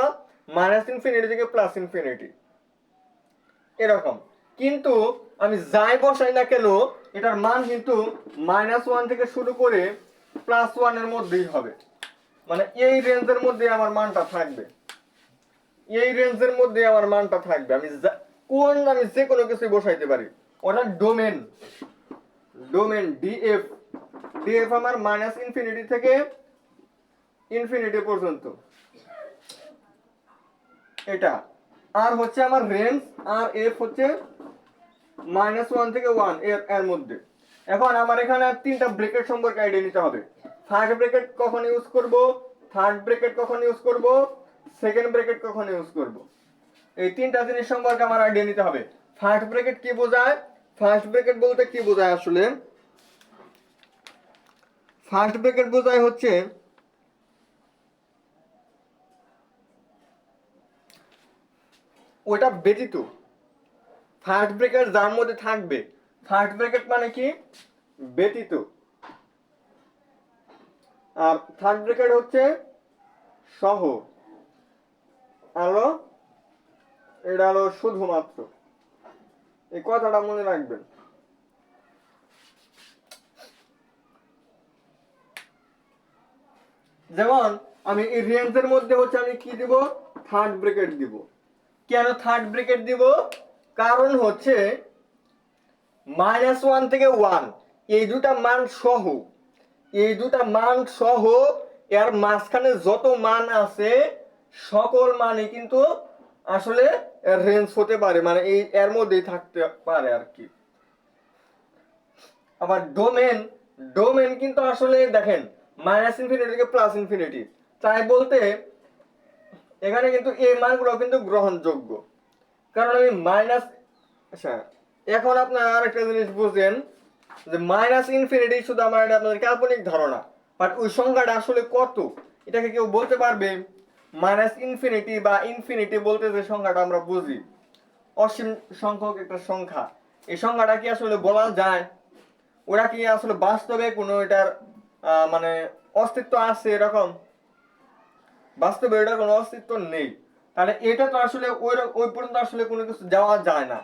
-ইনফিনিটি থেকে +ইনফিনিটি এরকম। কিন্তু আমি যাই বসাই না কেন এটার মান কিন্তু -1 থেকে শুরু করে +1 এর মধ্যেই হবে, মানে এই রেঞ্জের মধ্যে আমার মানটা থাকবে, এই রেঞ্জের মধ্যে আমার মানটা থাকবে। আমি আমি যে কোনো কিছু বসাইতে পারি, অর্থাৎ ডোমেন, ডোমেন ডিএফ, ডিএফ আমার -ইনফিনিটি থেকে ইনফিনিটি পর্যন্ত এটা। আর হচ্ছে আমার রেঞ্জ, আর এফ হচ্ছে -1 থেকে 1 এর মধ্যে। এখন আমার এখানে 3টা ব্র্যাকেট সম্পর্কে আইডিয়া নিতে হবে। ফার্স্ট ব্র্যাকেট কখন ইউজ করব, থার্ড ব্র্যাকেট কখন ইউজ করব, সেকেন্ড ব্র্যাকেট কখন ইউজ করব, এই 3টা জিনিস সম্পর্কে আমার আইডিয়া নিতে হবে। ফার্স্ট ব্র্যাকেট কি বোঝায়? ফার্স্ট ব্র্যাকেট বলতে কি বোঝায় আসলে? ফার্স্ট ব্র্যাকেট বোঝায় হচ্ছে ওটা ব্যতীত, ফার্স্ট ব্র্যাকেট যার মধ্যে থাকবে, ফার্স্ট ব্র্যাকেট মানে কি? ব্যতীত। আর থার্ড ব্র্যাকেট হচ্ছে সহ, আলো এটা হলো শুধুমাত্র, এই কথাটা মনে রাখবেন। যেমন আমি এই রেঞ্জের মধ্যে হচ্ছে আমি কি দিব? থার্ড ব্র্যাকেট দিব। কেন থার্ড ব্র্যাকেট দিব? কারণ হচ্ছে -1 থেকে 1 এই দুটা মান সহ, এই দুটা মান সহ এর মাঝখানে যত মান আছে সকল মানই কিন্তু আসলে রেঞ্জ হতে পারে, মানে এই এর মধ্যেই থাকতে পারে আর কি। আবার ডোমেন, ডোমেন কিন্তু আসলে দেখেন -ইনফিনিটি থেকে +ইনফিনিটি, তাই বলতে এখানে কিন্তু এই মানগুলো কিন্তু গ্রহণযোগ্য, কারণ আমি আচ্ছা এখন আপনারা আরেকটা জিনিস বুঝেন যে -ইনফিনিটি শুধু আমার এটা আপনাদের কাল্পনিক ধারণা, বাট ওই সংখ্যাটা আসলে কত এটাকে কেউ বলতে পারবে? -ইনফিনিটি বা ইনফিনিটি বলতে যে সংখ্যাটা আমরা বুঝি, অসীম সংখ্যক একটা সংখ্যা, এই সংখ্যাটা কি আসলে বলা যায়? ওরা কি আসলে বাস্তবে কোনো এটার মানে অস্তিত্ব আছে? এরকম বাস্তবে এটার কোনো অস্তিত্ব নেই, তাহলে এটা তো আসলে ওই পর্যন্ত আসলে কোনো কিছু যাওয়া যায় না।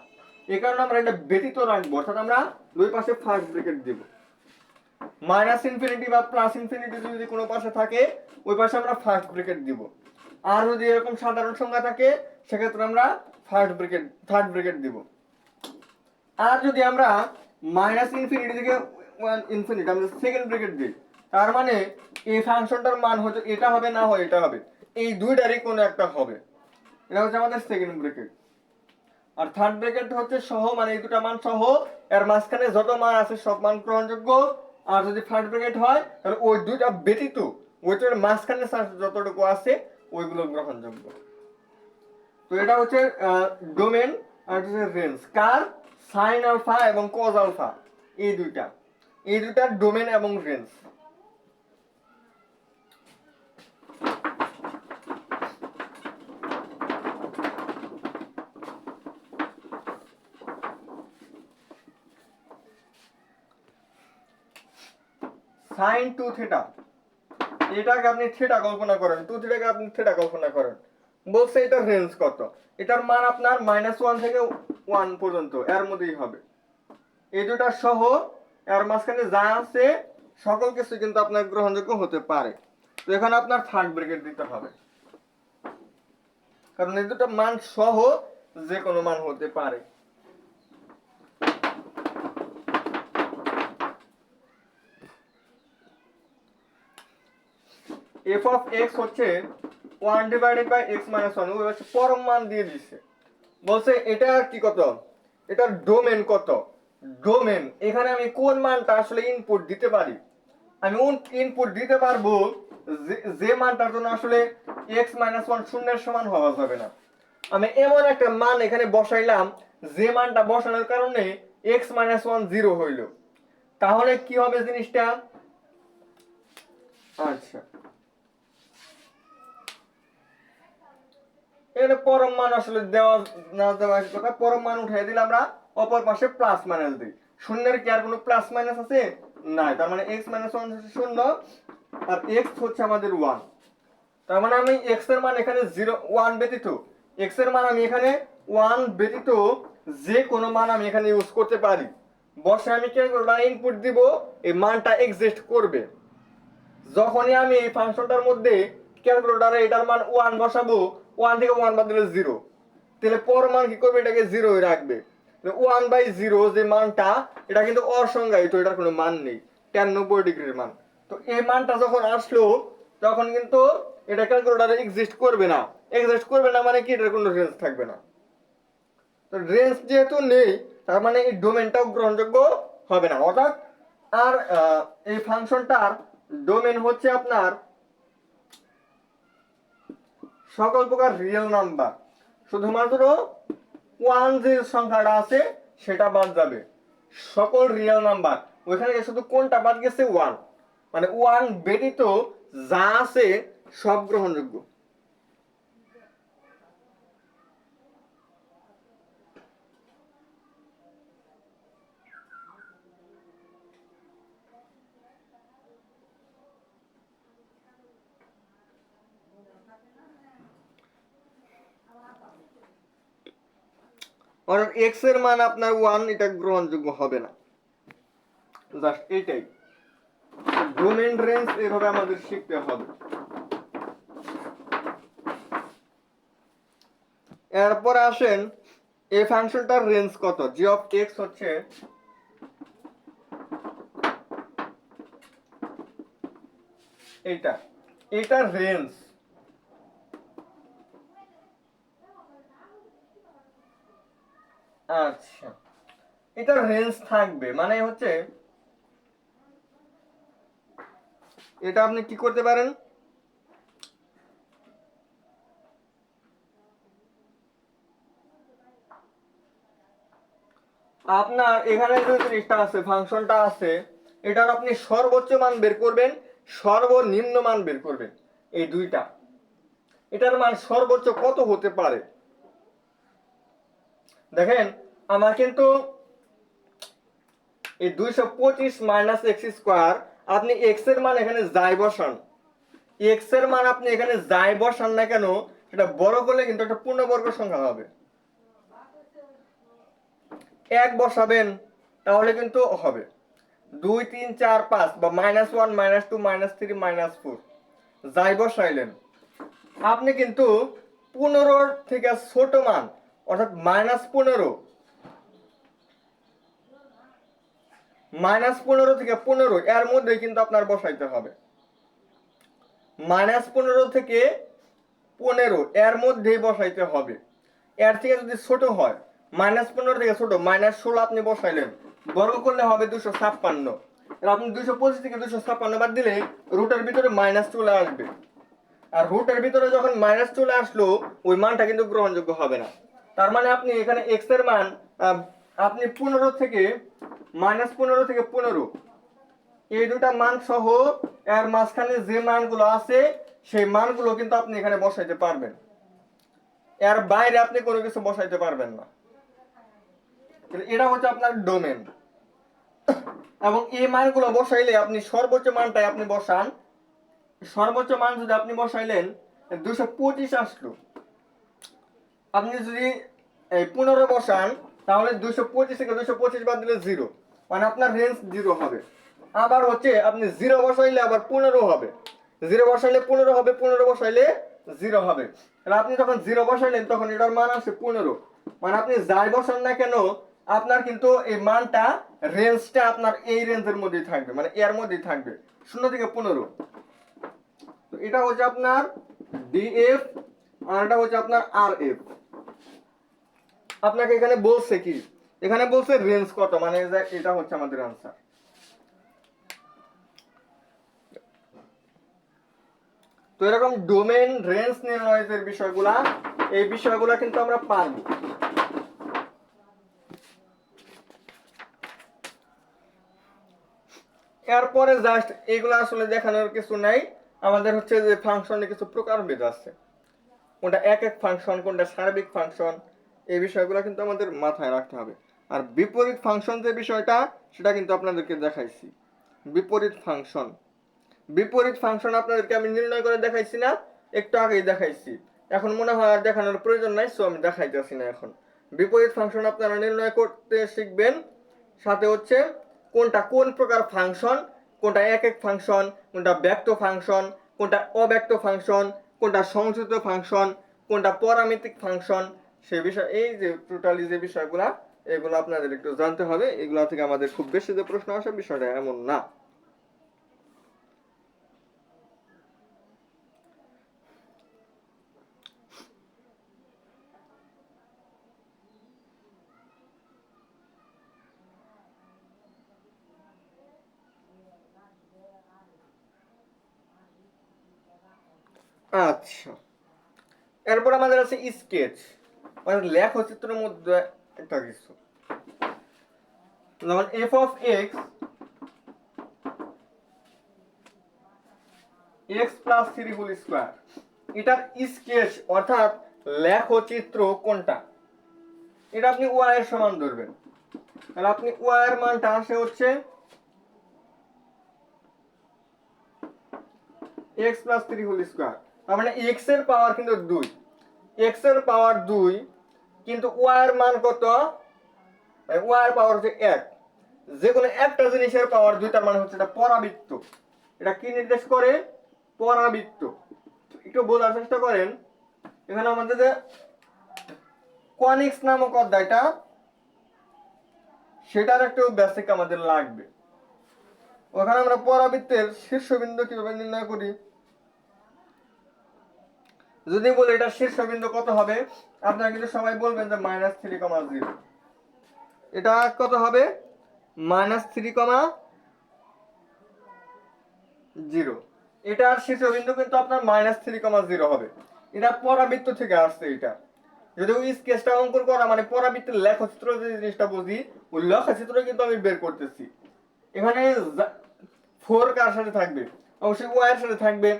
এই কারণে আমরা এটা ব্যতীত রাখবো, অর্থাৎ আমরা দুই পাশে ফার্স্ট ব্র্যাকেট দিব। -ইনফিনিটি বা +ইনফিনিটি যদি কোনো পাশে থাকে ওই পাশে আমরা ফার্স্ট ব্র্যাকেট দিব। আর যদি এরকম সাধারণ সংখ্যা থাকে সেক্ষেত্রে আমরা ফার্স্ট ব্র্যাকেট, থার্ড ব্র্যাকেট দিব। আর যদি আমরা -ইনফিনিটি থেকে ইনফিনিটি আমরা সেকেন্ড ব্র্যাকেট দিই, তার মানে এই ফাংশনটার মান হচ্ছে এটা হবে, না হয় এটা হবে, এই দুইটারই কোনো একটা হবে, এটা হচ্ছে আমাদের সেকেন্ড ব্র্যাকেট। আর থার্ড ব্র্যাকেট হচ্ছে সহ, মানে এই দুটো মান সহ এর মাঝখানে যত মান আছে সব মান গ্রহণযোগ্য। আর যদি থার্ড ব্র্যাকেট হয় তাহলে ওই দুইটা ব্যতীত ওইটার মাঝখানে যতটুকু আছে ওইগুলো গ্রহণযোগ্য। তো এটা হচ্ছে ডোমেন আর হচ্ছে রেঞ্জ, কার? সাইন আলফা এবং কজ আলফা, এই দুইটা ডোমেন এবং রেঞ্জ। সাইন 2 থিটা, এটাকে আপনি থিটা কল্পনা করেন, 2 থিটাকে আপনি থিটা কল্পনা করেন। বলছে এটার রেঞ্জ কত, এটার মান আপনার -1 থেকে 1 পর্যন্ত এর মধ্যেই হবে। এই দুটা সহ এর মাঝখানে যা আছে সকল কিছু কিন্তু আপনার গ্রহণযোগ্য হতে পারে। তো এখানে আপনার থার্ড ব্র্যাকেট দিতে হবে, কারণ এই দুটো মান সহ যে কোনো মান হতে পারে। f of x হচ্ছে 1 ডিভাইডেড বাই x মাইনাস 1, ওই হচ্ছে পরম মান দিয়ে দিচ্ছে। বলছে এটা কি কত, এটার ডোমেন কত। ডোমেন এখানে আমি কোন মানটা আসলে ইনপুট দিতে পারি, আমি ইনপুট দিতে পারবো যে মানটার জন্য আসলে x মাইনাস 1 শূন্যের সমান হওয়া যাবে না। আমি এমন একটা মান এখানে বসাইলাম যে মানটা বসানোর কারণে x মাইনাস 1 0 হইল। তাহলে কি হবে জিনিসটা, আচ্ছা এখানে পরম মান আসলে দেওয়া না দেওয়া কথা, পরম মান উঠিয়ে দিলে আমরা অপর পাশে প্লাস মাইনাস দিই। শূন্যের কি আর কোনো প্লাস মাইনাস আছে, নাই। তার মানে x মাইনাস 1 হচ্ছে 0 আর x হচ্ছে আমাদের 1। তার মানে আমি x এর মান এখানে 0 1 ব্যতীত, x এর মান আমি এখানে 1 ব্যতীত যে কোনো মান আমি এখানে ইউজ করতে পারি। বসে আমি ক্যালকুলেটর ইনপুট দিব, এই মানটা এক্সিস্ট করবে। যখনই আমি এই ফাংশনটার মধ্যে ক্যালকুলেটরে এটার মান 1 বসাবো, 1 থেকে 1 বাদ দিলে 0, তাহলে পর মান কি করবে, এটাকে 0 এ রাখবে। 1/0 যে মানটা, এটা কিন্তু অসংজ্ঞায়িত, এটার কোনো মান নেই, tan 90 ডিগ্রির মান। তো এই মানটা যখন আসলো তখন কিন্তু এটা ক্যালকুলেটরে এক্সিস্ট করবে না। এক্সিস্ট করবে না মানে কি, এটার কোনো রেঞ্জ থাকবে না। তো রেঞ্জ যেহেতু নেই, তার মানে এই ডোমেনটাও গ্রহণযোগ্য হবে না। অর্থাৎ আর এই ফাংশনটার ডোমেন হচ্ছে আপনার সকল প্রকার রিয়েল নাম্বার, শুধুমাত্র 1 যে সংখ্যাটা আছে সেটা বাদ যাবে। সকল রিয়েল নাম্বার, ওইখানে শুধু কোনটা বাদ গেছে, 1, মানে 1 ব্যতীত যা আছে সব গ্রহণযোগ্য। অর্থাৎ x এর মান আপনার 1, এটা গ্রহণযোগ্য হবে না। জাস্ট এইটাই ডোমেন রেঞ্জ, এভাবে আমাদের শিখতে হবে। এরপর আসেন এই ফাংশনটার রেঞ্জ কত, g অফ x হচ্ছে এটা, এটার রেঞ্জ আচ্ছা এটার রেঞ্জ থাকবে, মানে হচ্ছে এটা আপনি কি করতে পারেন, আপনার এখানে যে জিনিসটা আছে, ফাংশনটা আছে, এটার আপনি সর্বোচ্চ মান বের করবেন, সর্বনিম্ন মান বের করবেন, এই দুইটা। এটার মান সর্বোচ্চ কত হতে পারে, দেখেন আমার কিন্তু এই 225 মাইনাস এক্স স্কোয়ার, আপনি এক্স এর মান এখানে যাই বসান, এক্স এর মান আপনি এখানে যাই বসান না কেন, সেটা বড় করলে কিন্তু একটা পূর্ণবর্গ সংখ্যা হবে। 1 বসাবেন তাহলে কিন্তু হবে 2 3 4 5 বা -1 -2 -3 -4 যাই বসাইলেন, আপনি কিন্তু 15 থেকে ছোট মান অর্থাৎ -15 থেকে 15 এর মধ্যে কিন্তু আপনার বসাইতে হবে। -15 থেকে 15 এর মধ্যেই বসাইতে হবে। এর থেকে যদি ছোট হয়, -15 থেকে ছোট -16 আপনি বসাইলেন, বর্গ করলে হবে 256। আপনি 225 থেকে 256 বাদ দিলে রুটের ভিতরে মাইনাস চলে আসবে, আর রুটের ভিতরে যখন মাইনাস চলে আসলো ওই মানটা কিন্তু গ্রহণযোগ্য হবে না। তার মানে আপনি এখানে x এর মান আপনি 15 থেকে -15 থেকে 15 এই দুটা মান সহ এর মাঝখানে যে মানগুলো আছে সেই মানগুলো কিন্তু আপনি এখানে বসাইতে পারবেন, এর বাইরে আপনি কোনো কিছু বসাইতে পারবেন না। এটা হচ্ছে আপনার ডোমেন। এবং এই মানগুলো বসাইলে আপনি সর্বোচ্চ মানটাই আপনি বসান, সর্বোচ্চ মান যদি আপনি বসাইলেন 225 আসলো, আপনি যদি এই 15 বসান তাহলে 225 থেকে 225 বাদ দিলে 0, মানে আপনার রেঞ্জ 0 হবে। আবার হচ্ছে আপনি 0 বসাইলে আবার 15 হবে, 0 বসাইলে 15 হবে, 15 বসাইলে 0 হবে। তাহলে আপনি যখন 0 বসাইলেন তখন এটার মান আসে 15, মানে আপনি যাই বসান না কেন আপনার কিন্তু এই মানটা রেঞ্জটা আপনার এই রেঞ্জের মধ্যেই থাকবে, মানে এর মধ্যেই থাকবে 0 থেকে 15। তো এটা হচ্ছে আপনার ডিএফ আর এটা হচ্ছে আপনার আরএফ। আপনাকে এখানে বলছে কি, এখানে বলছে রেঞ্জ কত, মানে এটা হচ্ছে আমাদের আনসার। তো এরকম ডোমেন রেঞ্জ নির্ণয়ের বিষয়গুলা, এই বিষয়গুলা কিন্তু আমরা পারব। এরপরে জাস্ট এগুলো আসলে দেখানোর কিছু নাই, আমাদের হচ্ছে যে ফাংশনের কিছু প্রকারভেদ আছে, কোনটা এক এক ফাংশন, কোনটা সার্বিক ফাংশন, এই বিষয়গুলো কিন্তু আমাদের মাথায় রাখতে হবে। আর বিপরীত ফাংশন যে বিষয়টা সেটা কিন্তু আপনাদেরকে দেখাইছি। বিপরীত ফাংশন, বিপরীত ফাংশন আপনাদেরকে আমি নির্ণয় করে দেখাইছি না, একটু আগেই দেখাইছি, এখন মনে হয় আর দেখানোর প্রয়োজন নাই, সো আমি দেখাইতেছি না। এখন বিপরীত ফাংশন আপনারা নির্ণয় করতে শিখবেন, সাথে হচ্ছে কোনটা কোন প্রকার ফাংশন, কোনটা এক এক ফাংশন, কোনটা ব্যক্ত ফাংশন, কোনটা অব্যক্ত ফাংশন, কোনটা সংযুক্ত ফাংশন, কোনটা পরামিতিক ফাংশন, সে বিষয়, এই যে টোটালি যে বিষয়গুলো এগুলো আপনাদের একটু জানতে হবে। এগুলো থেকে আমাদের খুব বেশি যে প্রশ্ন আসে বিষয়টা এমন না। আচ্ছা, এরপর আমাদের আছে স্কেচ, মানে লেখচিত্রের মধ্যে একটা কিছু, যেমন F of X X plus 3 whole square, এটার স্কেচ অর্থাৎ লেখচিত্র কোনটা, এটা আপনি ওয়াই এর সমান ধরবেন। তাহলে আপনি ওয়াই এর মানটা আসে হচ্ছে এক্স প্লাস 3 হোল স্কোয়ার, তার মানে এক্স এর পাওয়ার কিন্তু 2, এক্স এর পাওয়ার 2, কিন্তু ওয়াই এর মান কত, ওয়াই এর পাওয়ার হচ্ছে 1। যে কোনো একটা জিনিসের পাওয়ার 2 তার মানে হচ্ছে এটা পরাবৃত্ত। এটা কি নির্দেশ করে, পরাবৃত্ত। একটু বোঝার চেষ্টা করেন, এখানে আমাদের যে কনিক্স নামক অধ্যায়টা, সেটার একটু বেসিক আমাদের লাগবে। ওখানে আমরা পরাবৃত্তের শীর্ষবিন্দু কিভাবে নির্ণয় করি, যদি বলি এটা শীর্ষবিন্দু কত হবে, আপনারা কিন্তু সবাই বলবেন যে -3,0। এটা কত হবে, -3,0। এটার শীর্ষবিন্দু কিন্তু আপনার -3,0 হবে। এটা পরাবৃত্ত থেকে আসছে। এটা যদি ওই স্কেচটা অঙ্কন করা মানে পরাবৃত্তের লেখচিত্র যে জিনিসটা বুঝি, ওই লেখচিত্র কিন্তু আমি বের করতেছি। এখানে 4 কার সাথে থাকবে, অবশ্যই ওয়াই এর সাথে থাকবে,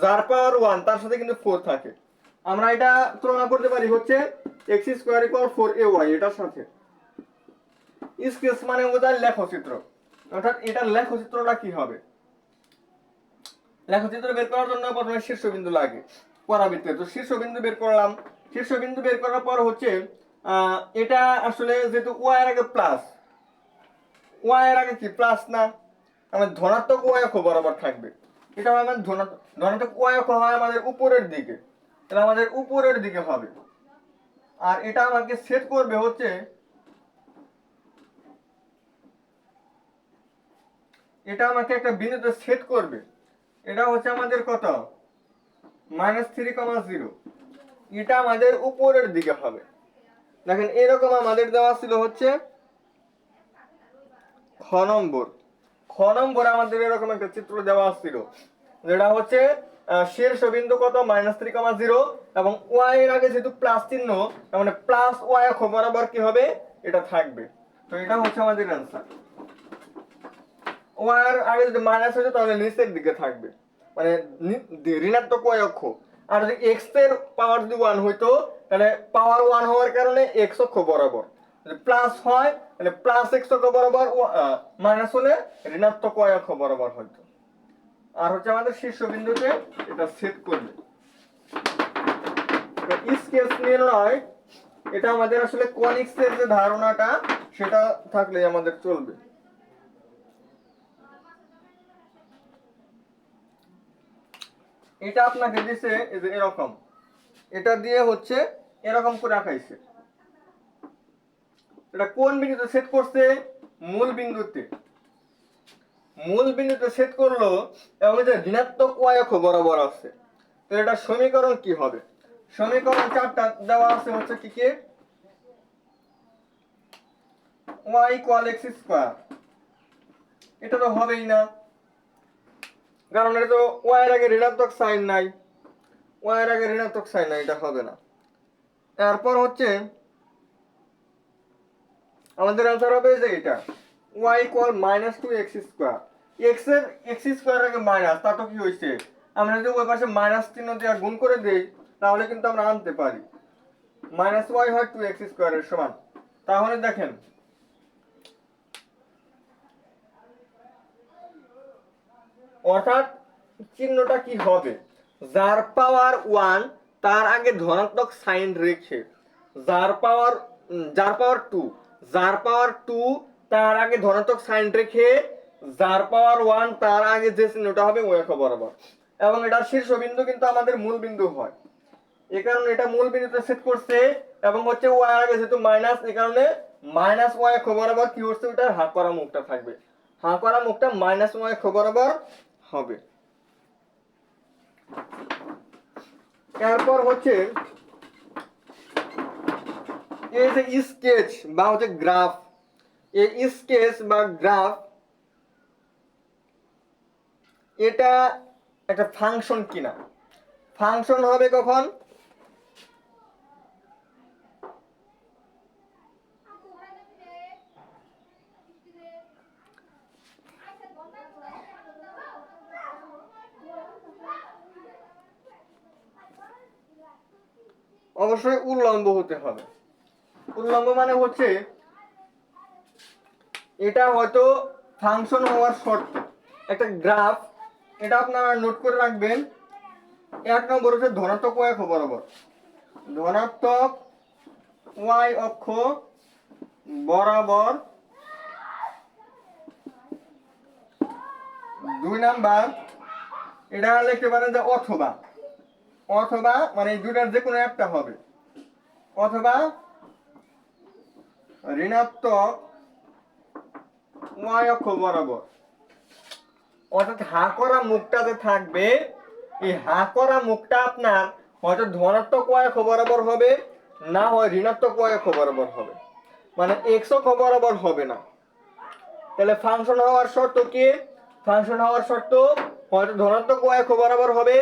যার পাওয়ার 1 তার সাথে কিন্তু 4 থাকে। আমরা এটা তুলনা করতে পারি হচ্ছে x স্কয়ার ইকুয়াল 4ay, এটার সাথে। স্কেচ মানে বোঝায় লেখচিত্র, অর্থাৎ এটা লেখচিত্রটা কি হবে, লেখচিত্র বের করার জন্য প্রথমে শীর্ষবিন্দু লাগে পরাবৃত্তে। তো শীর্ষবিন্দু বের করলাম, শীর্ষবিন্দু বের করার পর হচ্ছে এটা আসলে যেহেতু ওয়াই এর আগে প্লাস, ওয়াই এর আগে কি প্লাস না, আমার ধনাত্মক ওয়াই অক্ষ বরাবর থাকবে। এটা আমাদের ধনাত্মক ওয়াই অক্ষ হয় আমাদের উপরের দিকে, এটা আমাদের উপরের দিকে হবে। আর এটা আমাকে সেট করবে হচ্ছে, এটা আমাকে একটা বিন্দুতে সেট করবে, এটা হচ্ছে আমাদের কত, -3,0। এটা আমাদের উপরের দিকে হবে। দেখেন এরকম আমাদের দেওয়া ছিল হচ্ছে খ নম্বর, খ নম্বর আমাদের এরকম একটা চিত্র দেওয়া ছিল, যেটা হচ্ছে শীর্ষবিন্দু কত -3,0 এবং ওয়াই এর আগে যেহেতু প্লাস চিহ্ন, মানে প্লাস ওয়াই অক্ষ বরাবর কি হবে, এটা থাকবে। তো এটা হচ্ছে আমাদের অ্যান্সার। ওয়াই এর আগে যদি মাইনাস হতো তাহলে নিচের দিকে থাকবে, মানে ঋণাত্মক ওয়াই অক্ষ। আর যদি এক্স এর পাওয়ার যদি 1 হইতো তাহলে পাওয়ার 1 হওয়ার কারণে এক্স অক্ষ বরাবর, যদি প্লাস হয় তাহলে প্লাস এক্স অক্ষ বরাবর, মাইনাস হলে ঋণাত্মক ওয়াই অক্ষ বরাবর হয়তো। আর হচ্ছে আমাদের শীর্ষবিন্দুতে এটা সেট করবে। স্কেচ নির্ণয়, এটা আমাদের আসলে কনিক্সের যে ধারণাটা সেটা থাকলে আমাদের চলবে। এটা আপনাকে দিছে এই যে এরকম, এটা দিয়ে হচ্ছে এরকম করে আঁকাইছে। এটা কোন বিন্দুতে সেট করছে? মূল বিন্দুতে। মূল বিন্দুতে সেট করলো এবং এটা ঋণাত্মক ওয়াই অক্ষ বরাবর আছে। তো এটা সমীকরণ কি হবে? সমীকরণ চারটা দেওয়া আছে, হচ্ছে কি কি? y equal x square. এটা তো হবেই না, কারণ এটা তো y এর আগে ঋণাত্মক সাইন নাই, y এর আগে ঋণাত্মক সাইন নাই, এটা হবে না। তারপর হচ্ছে আমাদের आंसर হবে যে এটা y equal minus 2x square. x এর x স্কয়ার আগে মাইনাস, তা তো কি হইছে? আমরা যদি ওই পাশে মাইনাস চিহ্ন দিয়ে গুণ করে দেই তাহলে কিন্তু আমরা আনতে পারি মাইনাস y হয় 2x স্কয়ার এর সমান। তাহলে দেখেন অর্থাৎ চিহ্নটা কি হবে? যার পাওয়ার 1 তার আগে ধনাত্মক সাইন রেখে, যার পাওয়ার 2, যার পাওয়ার 2 তার আগে ধনাত্মক সাইন রেখে, যার পাওয়ার 1 তার আগে যে চিহ্নটা হবে ওই অক্ষ বরাবর। এবং এটার শীর্ষবিন্দু কিন্তু আমাদের মূল বিন্দু হয়, এই কারণে এটা মূল বিন্দুতে সেট করছে। এবং হচ্ছে y এর আগে যেহেতু মাইনাস, এই কারণে মাইনাস y অক্ষ বরাবর কি হচ্ছে? ওটা হাঁ করা মুখটা থাকবে, হাঁ করা মুখটা মাইনাস y অক্ষ বরাবর হবে। এরপর হচ্ছে এই যে স্কেচ বা হচ্ছে গ্রাফ, এই স্কেচ বা গ্রাফ এটা একটা ফাংশন কিনা? ফাংশন হবে কখন? অবশ্যই উল্লম্ব হতে হবে। উল্লম্ব মানে হচ্ছে এটা হয়তো ফাংশন হওয়ার শর্ত। একটা গ্রাফ, এটা আপনারা নোট করে রাখবেন। এক নম্বর হচ্ছে ধনাত্মক y অক্ষ বরাবর, ধনাত্মক y অক্ষ বরাবর। 2 নাম্বার এটা লিখতে পারেন যে অথবা, অথবা মানে এই দুটার যে কোনো একটা হবে, অথবা ঋণাত্মক y অক্ষ বরাবর। অর্থাৎ হাঁ করা মুখটা যে থাকবে, এই হাঁ করা মুখটা আপনার হয়তো ধনাত্মক y অক্ষ বরাবর হবে, না হয় ঋণাত্মক y অক্ষ বরাবর হবে, মানে x অক্ষ বরাবর হবে না। তাহলে ফাংশন হওয়ার শর্ত কি? ফাংশন হওয়ার শর্ত হয়তো ধনাত্মক y অক্ষ বরাবর হবে,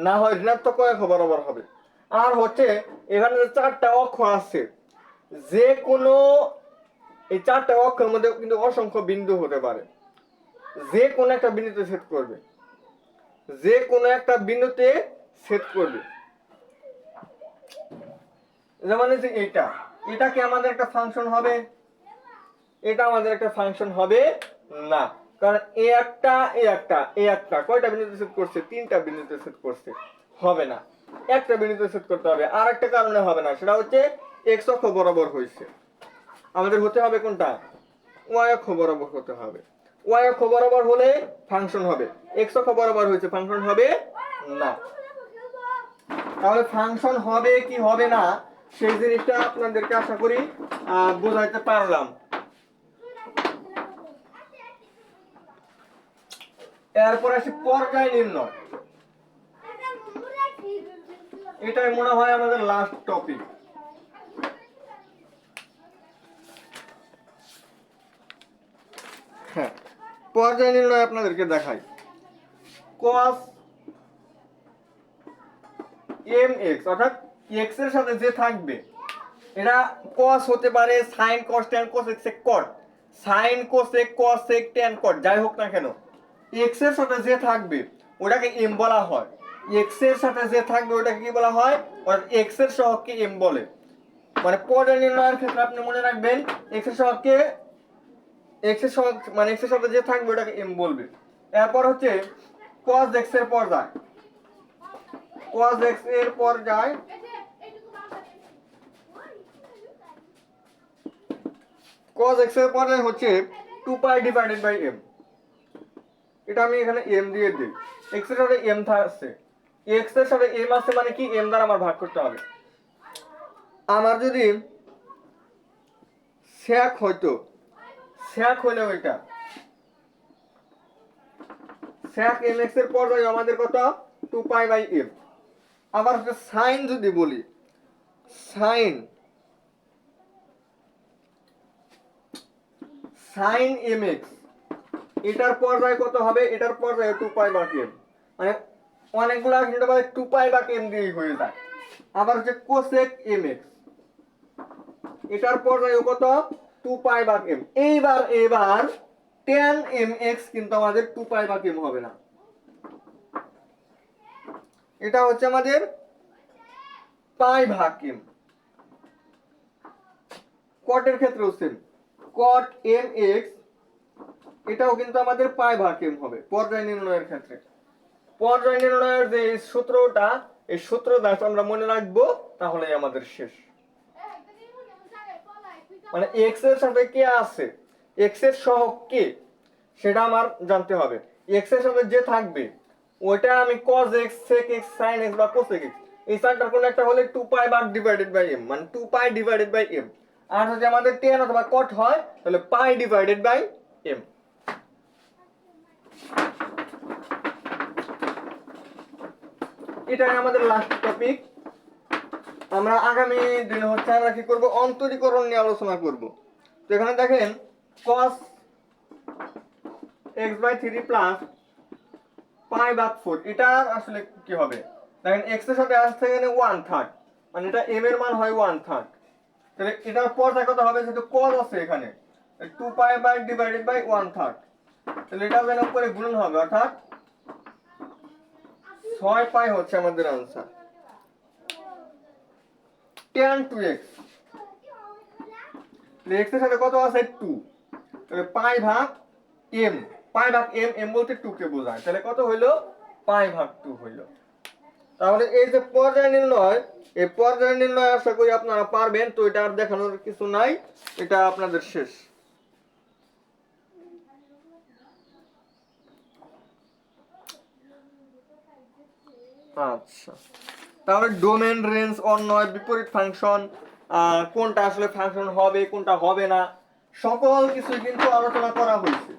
না হয় ঋণাত্মক y অক্ষ বরাবর হবে। আর হচ্ছে এখানে যে চারটা অক্ষ আছে, যে কোনো এই চারটা অক্ষের মধ্যে কিন্তু অসংখ্য বিন্দু হতে পারে, যে কোনো একটা বিন্দুতে সেট করবে, যে কোনো একটা বিন্দুতে সেট করবে। যেমন যে এটা, এটা কি আমাদের একটা ফাংশন হবে? এটা আমাদের একটা ফাংশন হবে না, কারণ এই একটা কয়টা বিন্দুতে সেট করছে? 3টা বিন্দুতে সেট করছে, হবে না। একটা বিন্দুতে সেট করতে হবে। আর একটা কারণে হবে না, সেটা হচ্ছে x অক্ষ বরাবর হয়েছে। আমাদের হতে হবে কোনটা? y অক্ষ বরাবর হতে হবে। y অক্ষ বরাবর হলে ফাংশন হবে, x অক্ষ বরাবর হয়েছে, ফাংশন হবে না। তাহলে ফাংশন হবে কি হবে না সেই জিনিসটা আপনাদেরকে আশা করি বোঝাইতে পারলাম। এরপর আসি পর্যায় নির্ণয়। এটাই মনে হয় আমাদের লাস্ট টপিক। হ্যাঁ, পর্যায় নির্ণয় আপনাদেরকে দেখাই। cos mx অর্থাৎ x এর সাথে যে থাকবে, এটা cos হতে পারে, sin cos tan cos sec cot, sin cosec cosec tan cot, যাই হোক না কেন, x এর সাথে যে থাকবে ওটাকে m বলা হয়। x এর সাথে যে থাকবে ওটাকে কি বলা হয়? অর্থাৎ x এর সহগকে m বলে। মানে পর্যায় নির্ণয়ের ক্ষেত্রে আপনি মনে রাখবেন x এর সহগকে x এর সহগ মানে x এর সাথে যে থাকবে ওটাকে m বলবে। এরপর হচ্ছে cos x এর পর্যায়, cos x এর পর্যায় cos x এর পর্যায় হচ্ছে 2 পাই ডিভাইডেড বাই m। এটা আমি এখানে m দিয়ে দিই, x এর সাথে m থাকছে, x এর সাথে m আছে মানে কি m দ্বারা আমার ভাগ করতে হবে। আমার যদি sec হইতো, sec হইলে ওইটা sec mx এর পর্যায় আমাদের কত 2 পাই বাই m। আবার হচ্ছে sin যদি বলি, sin mx এটার পর্যায় কত হবে, এটার পর্যায় 2 পাই বাই m, মানে অনেকগুলা কিন্তু মানে 2 পাই বাই m দিয়ে হয়ে যায়। আবার হচ্ছে cosec mx এটার পর্যায় কত 2 পাই বাই m। এবার tan mx কিন্তু আমাদের 2 পাই বাই m হবে না, এটা হচ্ছে আমাদের পাই ভাগ m। cot এর ক্ষেত্রেও সেম, cot mx এটাও কিন্তু আমাদের পাই ভাগ m হবে পর্যায় নির্ণয়ের ক্ষেত্রে। পর্যায় নির্ণয়ের যে সূত্রটা, এই সূত্রটা আমরা মনে রাখবো তাহলেই আমাদের শেষ। মানে x এর সাথে কে আছে, x এর সহগ কে সেটা আমার জানতে হবে। x এর সাথে যে থাকবে ওইটা আমি cos x sec x sin x বা cosec x এই চারটার কোন একটা হলে 2 পাই ভাগ ডিভাইডেড বাই m, মানে 2 পাই ডিভাইডেড বাই m। আর যদি আমাদের tan অথবা cot হয় তাহলে পাই ডিভাইডেড বাই m। এটাই আমাদের লাস্ট টপিক। আমরা আগামী দিনে হচ্ছে আমরা কি করব, অন্তরীকরণ নিয়ে আলোচনা করব। তো এখানে দেখেন cos x বাই 3 প্লাস পাই ভাগ 4 এটা আসলে কি হবে, দেখেন x এর সাথে আসছে এখানে 1/3, মানে এটা m এর মান হয় 1/3। তাহলে এটার পর্যায় কত হবে, যেহেতু cos আছে এখানে 2 পাই বাই ডিভাইডেড বাই 1/3, তাহলে এটা যেন উপরে গুণন হবে, অর্থাৎ 6 পাই হচ্ছে আমাদের आंसर। tan 2x x এর সাথে কত আছে 2, তাহলে পাই ভাগ m, পাই ভাগ m, m বলতে 2 কে বোঝায়, তাহলে কত হইলো পাই ভাগ 2 হইলো। তাহলে এই যে পর্যায় নির্ণয়, এই পর্যায় নির্ণয় আশা করি আপনারা পারবেন। তো এটা আর দেখানোর কিছু নাই, এটা আপনাদের শেষ। আচ্ছা, তাহলে ডোমেন, রেঞ্জ, অন্বয়, বিপরীত ফাংশন, কোনটা আসলে ফাংশন হবে কোনটা হবে না, সকল কিছু কিন্তু আলোচনা করা হয়েছে।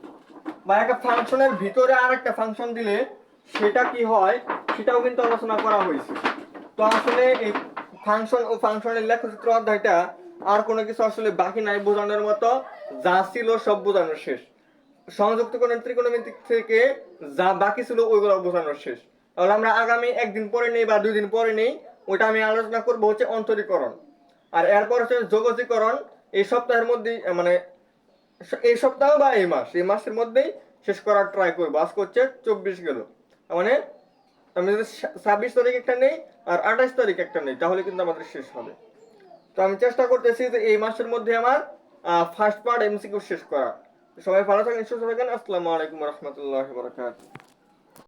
বা একটা ফাংশনের ভিতরে আরেকটা ফাংশন দিলে সেটা কি হয় সেটাও কিন্তু আলোচনা করা হয়েছে। তো আসলে এই ফাংশন ও ফাংশনের লেখচিত্র অধ্যায়টা আর কোনো কিছু আসলে বাকি নাই বোঝানোর মতো, যা ছিল সব বোঝানো শেষ। সংযুক্তকরণ ত্রিকোণমিতি থেকে যা বাকি ছিল ওইগুলো বোঝানো শেষ। তাহলে আমরা আগামী একদিন পরে নেই বা 2 দিন পরে নেই, ওইটা আমি আলোচনা করবো হচ্ছে অন্তরীকরণ। আর এরপর হচ্ছে যোগজীকরণ এই সপ্তাহের মধ্যে, মানে এই সপ্তাহ বা এই মাসের মধ্যেই শেষ করার ট্রাই করবো। আজকে হচ্ছে 24 গেল, মানে আমি যদি 26 তারিখ একটা নেই আর 28 তারিখ একটা নেই তাহলে কিন্তু আমাদের শেষ হবে। তো আমি চেষ্টা করতেছি যে এই মাসের মধ্যে আমার ফার্স্ট পার্ট এমসিকিউ শেষ করা। সবাই ভালো থাকেন, সুস্থ থাকেন। আসসালামু আলাইকুম ওয়া রাহমাতুল্লাহি ওয়া বারাকাতুহু।